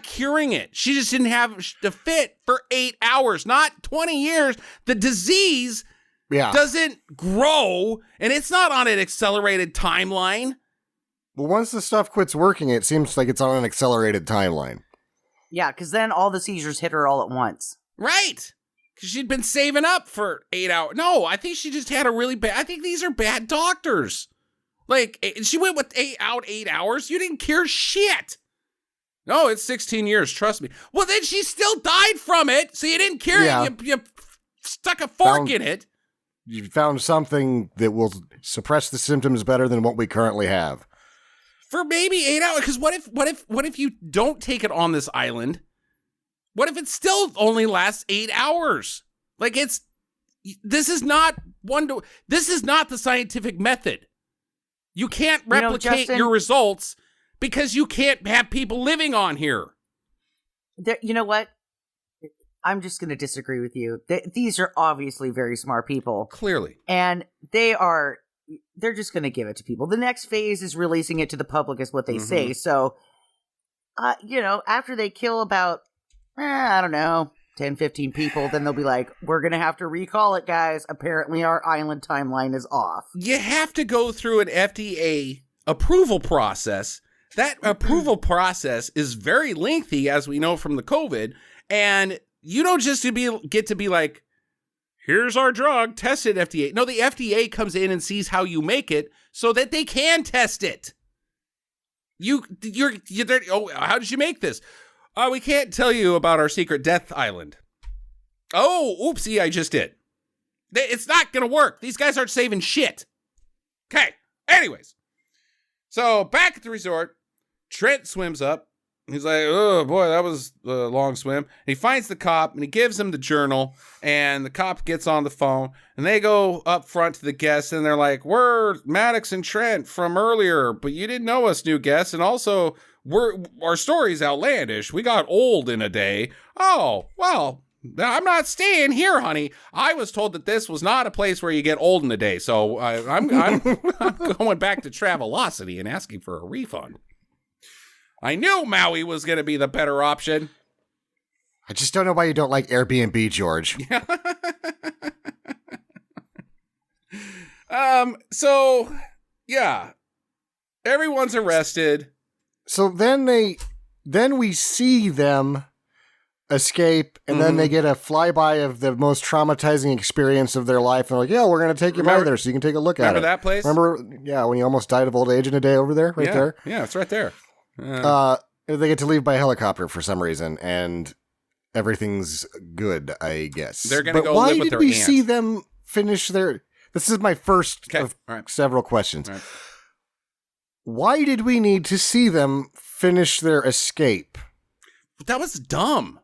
curing it. She just didn't have the fit for 8 hours, not 20 years. The disease doesn't grow, and it's not on an accelerated timeline. Well, once the stuff quits working, it seems like it's on an accelerated timeline. Yeah, because then all the seizures hit her all at once. Right. Because she'd been saving up for 8 hours. No, I think she just had a really bad... I think these are bad doctors. Like, she went with 8 hours. You didn't cure shit. No, it's 16 years, trust me. Well, then she still died from it, so you didn't cure it. You stuck a fork in it. You found something that will suppress the symptoms better than what we currently have. For maybe 8 hours, because what if you don't take it on this island? What if it still only lasts 8 hours? Like this is not the scientific method. You can't replicate your results because you can't have people living on here. You know what? I'm just going to disagree with you. These are obviously very smart people. Clearly. And they're just going to give it to people. The next phase is releasing it to the public is what they say. So, after they kill about, I don't know, 10, 15 people, then they'll be like, we're going to have to recall it, guys. Apparently our island timeline is off. You have to go through an FDA approval process. That approval process is very lengthy, as we know from the COVID. And you don't just get to be like, here's our drug, test it, FDA. No, the FDA comes in and sees how you make it so that they can test it. You're how did you make this? We can't tell you about our secret death island. Oh, oopsie, I just did. It's not going to work. These guys aren't saving shit. Okay, anyways. So back at the resort, Trent swims up. He's like, oh, boy, that was a long swim. And he finds the cop, and he gives him the journal, and the cop gets on the phone, and they go up front to the guests, and they're like, we're Maddox and Trent from earlier, but you didn't know us, new guests, and also our story's outlandish. We got old in a day. Oh, well, I'm not staying here, honey. I was told that this was not a place where you get old in a day, so I'm going back to Travelocity and asking for a refund. I knew Maui was going to be the better option. I just don't know why you don't like Airbnb, George. So, yeah. Everyone's arrested. So then we see them escape, and then they get a flyby of the most traumatizing experience of their life. And they're like, yeah, we're going to take you by there so you can take a look at it. Remember that place? Remember, yeah, when you almost died of old age in a day over there? Right there? Yeah, it's right there. They get to leave by helicopter for some reason, and everything's good, I guess. They're going to go live with their aunt. Why did we see them finish their... This is my first of several questions. Right. Why did we need to see them finish their escape? That was dumb.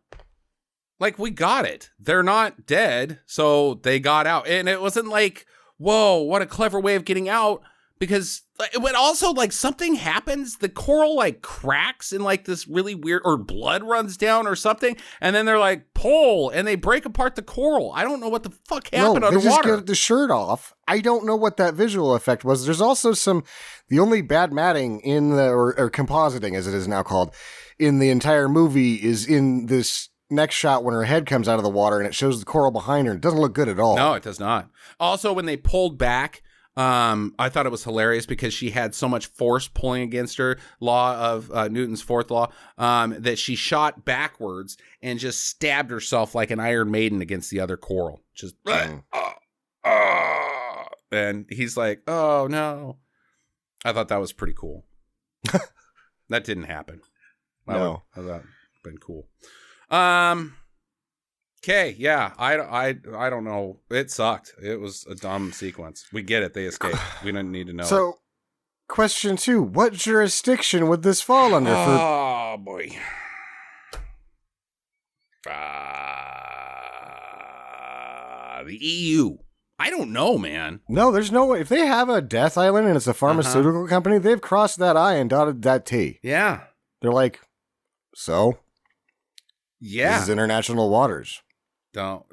Like, we got it. They're not dead, so they got out. And it wasn't like, whoa, what a clever way of getting out. Because, but also, like, something happens, the coral, like, cracks in, like, this really weird, or blood runs down or something, and then they're like, pull, and they break apart the coral. I don't know what the fuck happened underwater. They just get the shirt off. I don't know what that visual effect was. There's also the only bad matting in or compositing, as it is now called, in the entire movie is in this next shot when her head comes out of the water, and it shows the coral behind her. It doesn't look good at all. No, it does not. Also, when they pulled back, I thought it was hilarious because she had so much force pulling against her, law of Newton's fourth law, that she shot backwards and just stabbed herself like an Iron Maiden against the other coral. Just, and he's like, oh no. I thought that was pretty cool. That didn't happen. No. I thought that would have been cool. Okay, yeah, I don't know. It sucked. It was a dumb sequence. We get it. They escaped. We didn't need to know. So, question 2. What jurisdiction would this fall under? Oh, boy. The EU. I don't know, man. No, there's no way. If they have a death island and it's a pharmaceutical company, they've crossed that I and dotted that T. Yeah. They're like, so? Yeah. This is international waters.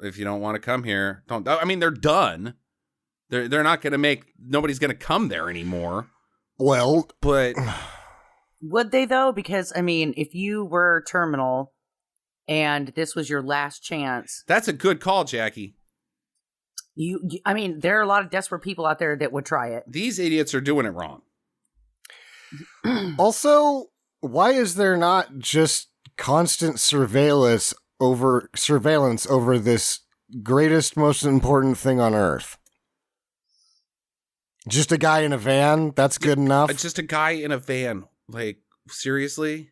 If you don't want to come here, don't. I mean, they're done. They're not going to nobody's going to come there anymore. Well, but would they though? Because I mean, if you were terminal and this was your last chance, that's a good call, Jackie. I mean, there are a lot of desperate people out there that would try it. These idiots are doing it wrong. Also, why is there not just constant surveillance over this greatest, most important thing on Earth? Just a guy in a van? That's good enough? Just a guy in a van. Like, seriously?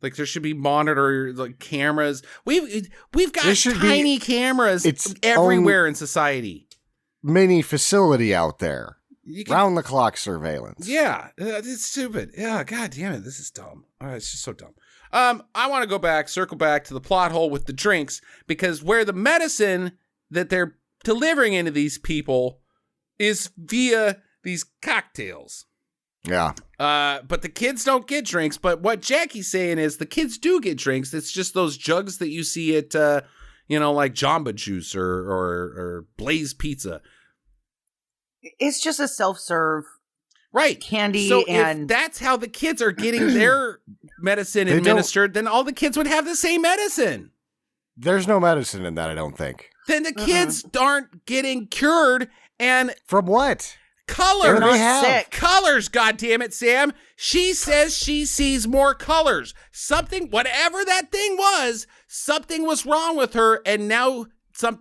Like, there should be monitor, like, cameras. We've got tiny cameras everywhere in society. Mini facility out there. Round-the-clock surveillance. Yeah, it's stupid. Yeah, god damn it, this is dumb. It's just so dumb. I want to circle back to the plot hole with the drinks, because where the medicine that they're delivering into these people is via these cocktails. Yeah. But the kids don't get drinks. But what Jackie's saying is the kids do get drinks. It's just those jugs that you see at, like Jamba Juice or Blaze Pizza. It's just a self-serve. Right. Candy. So and if that's how the kids are getting their medicine administered, then all the kids would have the same medicine. There's no medicine in that, I don't think. Then the kids aren't getting cured. And from what? Colors. What do they have? Sick. Colors, goddammit, Sam. She says she sees more colors. Something, whatever that thing was, something was wrong with her, and now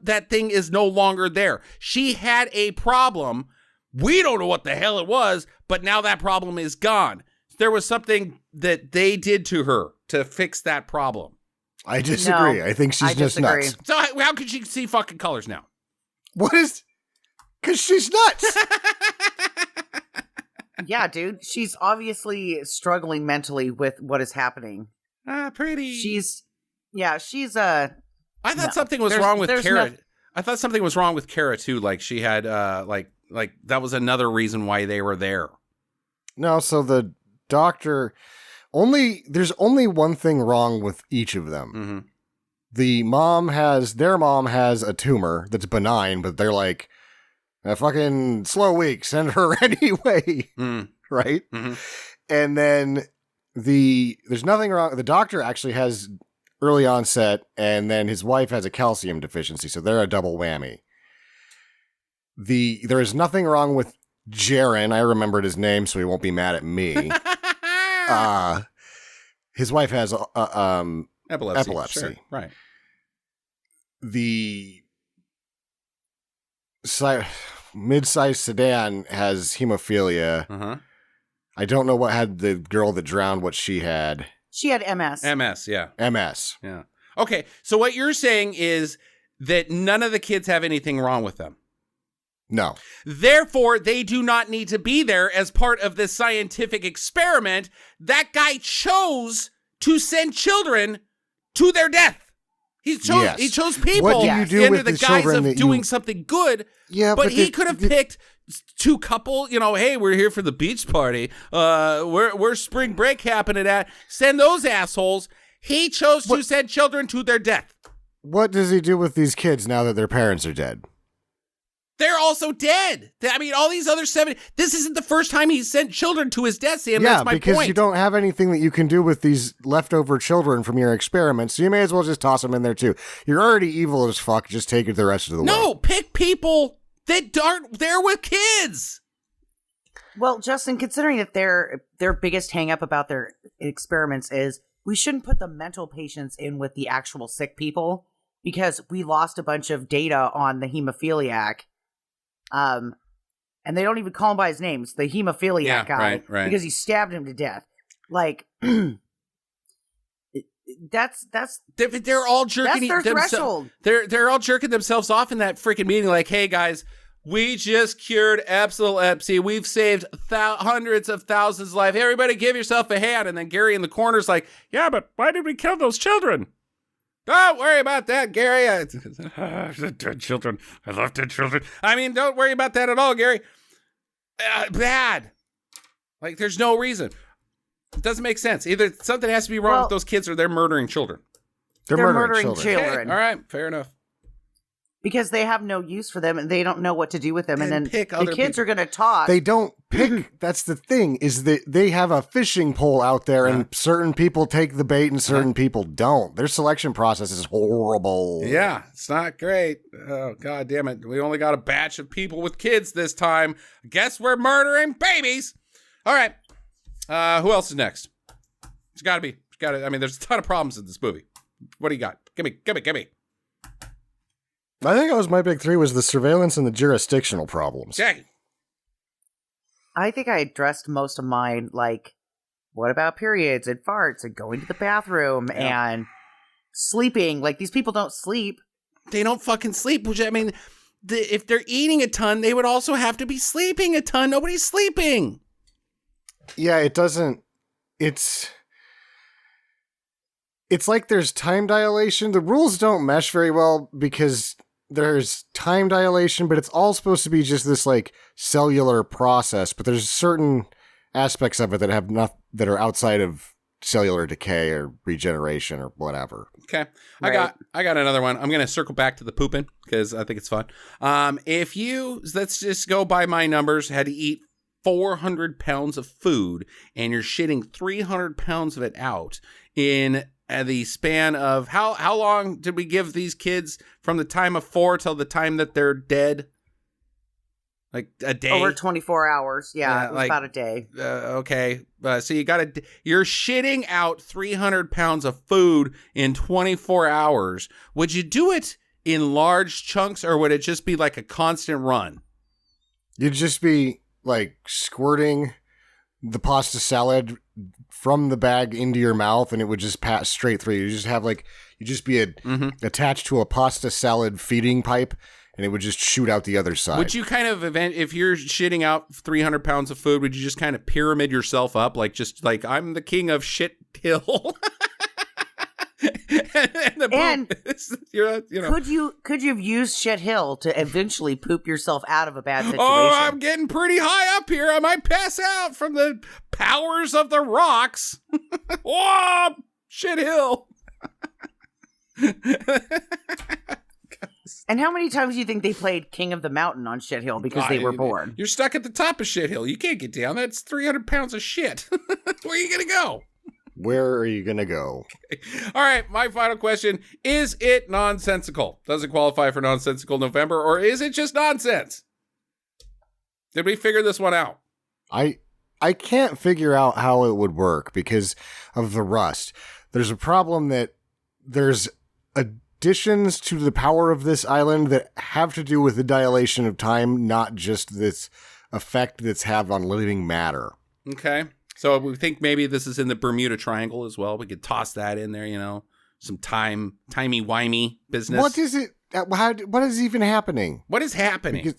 that thing is no longer there. She had a problem. We don't know what the hell it was, but now that problem is gone. There was something that they did to her to fix that problem. I disagree. No, I think she's I just disagree. nuts. So how could she see fucking colors now? What is... Because she's nuts. Yeah, dude. She's obviously struggling mentally with what is happening. Pretty. She's I thought something was There's- wrong with there's Kara. no- I thought something was wrong with Kara too. Like she had like that was another reason why they were there. No, so the doctor... There's only one thing wrong with each of them. Mm-hmm. Their mom has a tumor that's benign, but they're like, a fucking slow week, send her anyway. Right? Mm-hmm. And then there's nothing wrong. The doctor actually has early onset, and then his wife has a calcium deficiency, so they're a double whammy. There is nothing wrong with Jaren. I remembered his name, so he won't be mad at me. His wife has epilepsy. Sure. Right. The mid-sized sedan has hemophilia. Uh-huh. I don't know what had the girl that drowned, what she had. She had MS. MS, yeah. MS. Yeah. Okay, so what you're saying is that none of the kids have anything wrong with them. No. Therefore, they do not need to be there as part of this scientific experiment. That guy chose to send children to their death. He chose people What do you do under with the the guise children of that doing you... something good. Yeah, but he could have picked two couple, hey, we're here for the beach party. We're spring break happening at. Send those assholes. He chose to send children to their death. What does he do with these kids now that their parents are dead? They're also dead. I mean, all these other this isn't the first time he's sent children to his death, Sam. Yeah, that's my because point. you don't have anything that you can do with these leftover children from your experiments, so you may as well just toss them in there too. You're already evil as fuck. Just take it the rest of the way. No, pick people that aren't there with kids. Well, Justin, considering that their biggest hang up about their experiments is we shouldn't put the mental patients in with the actual sick people because we lost a bunch of data on the hemophiliac. And they don't even call him by his name. It's the hemophiliac guy. Right. Because he stabbed him to death. Like, that's they're all jerking their threshold. They're all jerking themselves off in that freaking meeting. Like, hey guys, we just cured epilepsy. We've saved hundreds of thousands of lives. Everybody, give yourself a hand. And then Gary in the corner's like, yeah, but why did we kill those children? Don't worry about that, Gary. Dead children. I love dead children. I mean, don't worry about that at all, Gary. Bad. Like, there's no reason. It doesn't make sense. Either something has to be wrong with those kids or they're murdering children. They're murdering children. Okay, all right, fair enough. Because they have no use for them and they don't know what to do with them. And then pick the other kids people. are going to talk. They don't pick. That's the thing, is that they have a fishing pole out there and certain people take the bait and certain people don't. Their selection process is horrible. Yeah, it's not great. Oh, God damn it. We only got a batch of people with kids this time. Guess we're murdering babies. All right. Who else is next? It's got to be. I mean, there's a ton of problems in this movie. What do you got? Give me. I think my big three was the surveillance and the jurisdictional problems. Okay. I think I addressed most of mine, like, what about periods and farts and going to the bathroom and sleeping? Like, these people don't sleep. They don't fucking sleep, which, I mean, if they're eating a ton, they would also have to be sleeping a ton. Nobody's sleeping. Yeah, it doesn't... It's like there's time dilation. The rules don't mesh very well because there's time dilation, but it's all supposed to be just this like cellular process. But there's certain aspects of it that that are outside of cellular decay or regeneration or whatever. Okay, Right. I got another one. I'm gonna circle back to the pooping because I think it's fun. If you let's just go by my numbers, had to eat 400 pounds of food and you're shitting 300 pounds of it out in the span of how long did we give these kids from the time of 4 till the time that they're dead? Like a day? Over 24 hours. Yeah, it was about a day. Okay. So you're shitting out 300 pounds of food in 24 hours. Would you do it in large chunks, or would it just be like a constant run? You'd just be like squirting the pasta salad from the bag into your mouth, and it would just pass straight through. You just be attached to a pasta salad feeding pipe, and it would just shoot out the other side. Would you kind of if you're shitting out 300 pounds of food, would you just kind of pyramid yourself up, like I'm the king of shit hill? and could you have used shit hill to eventually poop yourself out of a bad situation? Oh, I'm getting pretty high up here. I might pass out from the powers of the rocks. Whoa, shit hill. And how many times do you think they played King of the Mountain on Shit Hill because they were bored? You're stuck at the top of Shit Hill. You can't get down. That's 300 pounds of shit. Where are you going to go? Where are you going to go? Okay. All right, my final question. Is it nonsensical? Does it qualify for Nonsensical November, or is it just nonsense? Did we figure this one out? I can't figure out how it would work because of the rust. There's a problem that there's additions to the power of this island that have to do with the dilation of time, not just this effect that's had on living matter. Okay. So we think maybe this is in the Bermuda Triangle as well. We could toss that in there, some timey-wimey business. What is it? What is even happening? What is happening?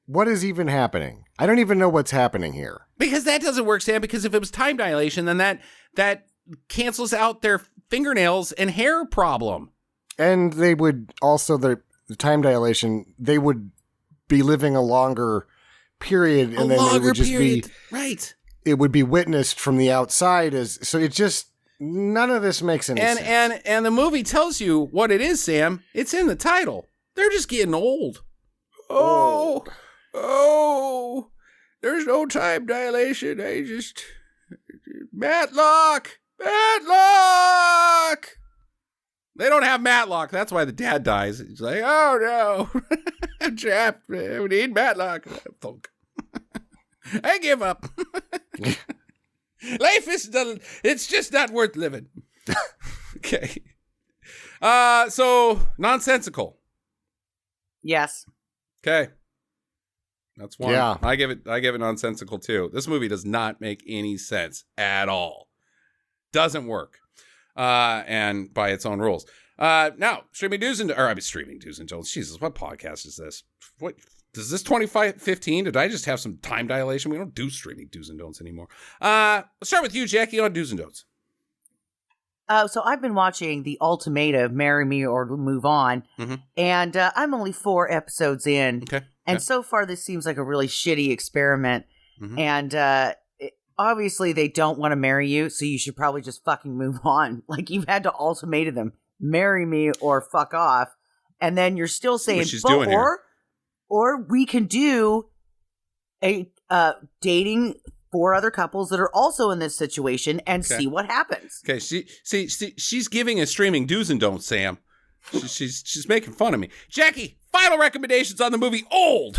What is even happening? I don't even know what's happening here. Because that doesn't work, Sam, because if it was time dilation, then that cancels out their fingernails and hair problem. And they would also, the time dilation, they would be living a longer period, and then they would just be... Right. It would be witnessed from the outside so it just, none of this makes any sense. And the movie tells you what it is, Sam. It's in the title. They're just getting old. Oh, there's no time dilation. Matlock. They don't have Matlock. That's why the dad dies. He's like, oh no, I'm trapped. We need Matlock. I give up. Life it's just not worth living. Okay. So nonsensical. Yes. Okay. That's one. Yeah. I give it nonsensical too. This movie does not make any sense at all. Doesn't work. And by its own rules. Now, streaming do's and don'ts. Jesus, what podcast is this? What? Does this 2015? Did I just have some time dilation? We don't do streaming do's and don'ts anymore. Let's start with you, Jackie, on do's and don'ts. So I've been watching The Ultimatum, Marry Me or Move On, and I'm only 4 episodes in. Okay. And so far, this seems like a really shitty experiment. And obviously, they don't want to marry you, so you should probably just fucking move on. Like, you've had to ultimatum them, marry me or fuck off. And then you're still saying, or we can do a dating 4 other couples that are also in this situation and see what happens. Okay, she's giving us streaming do's and don'ts, Sam. She's making fun of me. Jackie, final recommendations on the movie Old.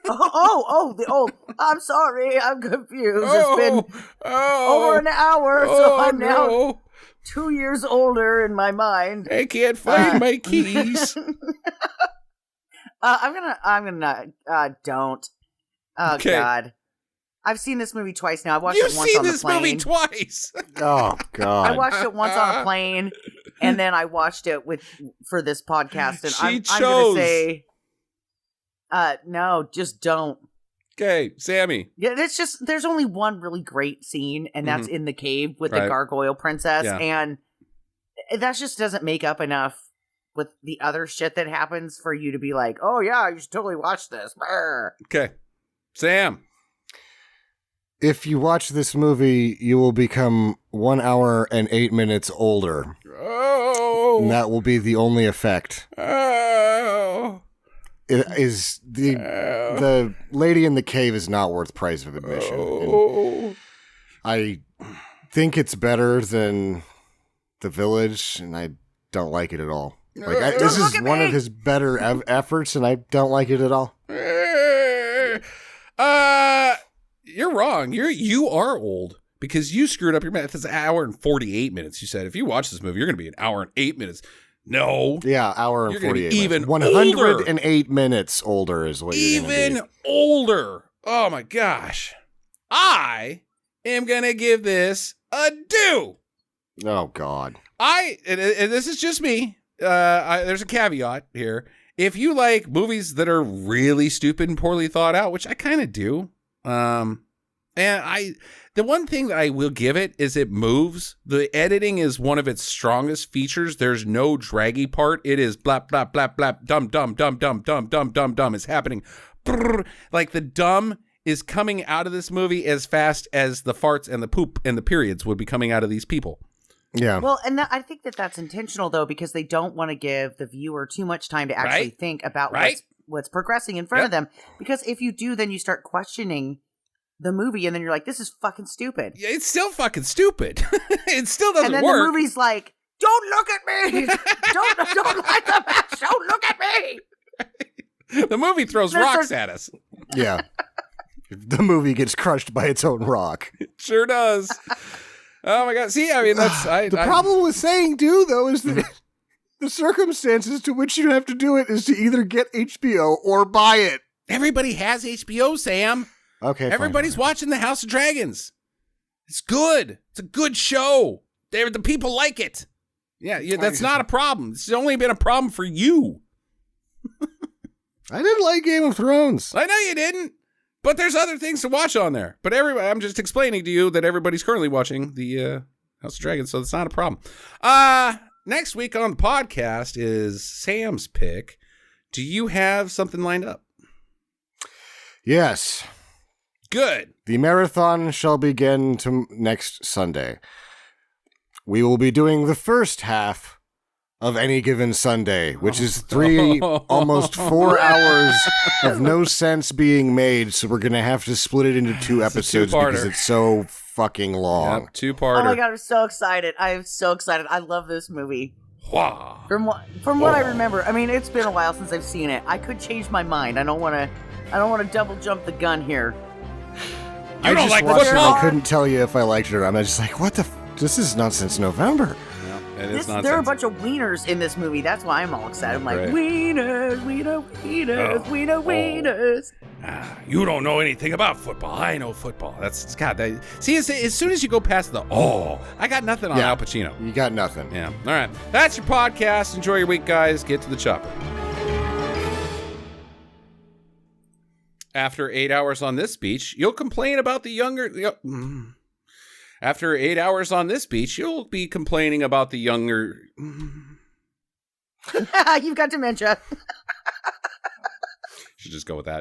The Old. I'm sorry, I'm confused. It's been over an hour, so I'm now 2 years older in my mind. I can't find my keys. I'm gonna don't. Oh, okay. God. I've seen this movie twice now. I watched it once on the plane. You've seen this movie twice? Oh, God. I watched it once on a plane, and then I watched it for this podcast, and I'm going to say, no, just don't. Okay, Sammy. Yeah, there's only one really great scene, and that's in the cave with the gargoyle princess, and that just doesn't make up enough with the other shit that happens for you to be like, oh yeah, you should totally watch this. Brr. Okay. Sam. If you watch this movie, you will become 1 hour and 8 minutes older. Oh. And that will be the only effect. Oh. It is the lady in the cave is not worth price of admission. Oh. I think it's better than The Village, and I don't like it at all. Like Don't this look is at one me! of his better efforts, and I don't like it at all. You're wrong. You are old because you screwed up your math. It's an hour and 48 minutes. You said if you watch this movie, you're going to be an hour and 8 minutes. No. Yeah, hour and You're gonna be 48 even minutes. 108 minutes older is what you're Even gonna be. older. Oh my gosh. I am going to give this a do. Oh, God. And this is just me. There's a caveat here. If you like movies that are really stupid and poorly thought out, which I kind of do, the one thing that I will give it is it moves. The editing is one of its strongest features. There's no draggy part. It is blap, blap, blap, blap, dum, dum, dum, dum, dum, dum, dum, dum. It's happening. Brrr. Like the dumb is coming out of this movie as fast as the farts and the poop and the periods would be coming out of these people. Yeah. Well, and I think that's intentional, though, because they don't want to give the viewer too much time to actually think about what's progressing in front of them. Because if you do, then you start questioning the movie, and then you're like, this is fucking stupid. Yeah, it's still fucking stupid. It still doesn't work. And then the movie's like, don't look at me! don't light the match! Don't look at me! The movie throws rocks at us. Yeah. The movie gets crushed by its own rock. It sure does. Oh my God. See, I mean, that's the problem with saying do, though, is that the circumstances to which you have to do it is to either get HBO or buy it. Everybody has HBO, Sam. Okay. Everybody's watching The House of Dragons. It's good. It's a good show. The people like it. Yeah, that's not a problem. It's only been a problem for you. I didn't like Game of Thrones. I know you didn't. But there's other things to watch on there. But I'm just explaining to you that everybody's currently watching the House of Dragons, so that's not a problem. Next week on the podcast is Sam's pick. Do you have something lined up? Yes. Good. The marathon shall begin next Sunday. We will be doing the first half of Any Given Sunday, which is 3, almost 4 hours of no sense being made, so we're going to have to split it into 2 episodes because it's so fucking long. Yep, 2-parter. Oh my God, I'm so excited. I am so excited. I love this movie. Wow. From what I remember, I mean, it's been a while since I've seen it. I could change my mind. I don't want to double jump the gun here. You don't like watched football? I couldn't tell you if I liked it or not. I'm just like, what the this is Nonsense November. There are a bunch of wieners in this movie. That's why I'm all excited. I'm like, wieners, wieners. You don't know anything about football. I know football. That's God. See, as soon as you go past I got nothing on Al Pacino. You got nothing. Yeah. All right. That's your podcast. Enjoy your week, guys. Get to the chopper. After 8 hours on this beach, you'll complain about the younger. After 8 hours on this beach, you'll be complaining about the younger. You've got dementia. Should just go with that.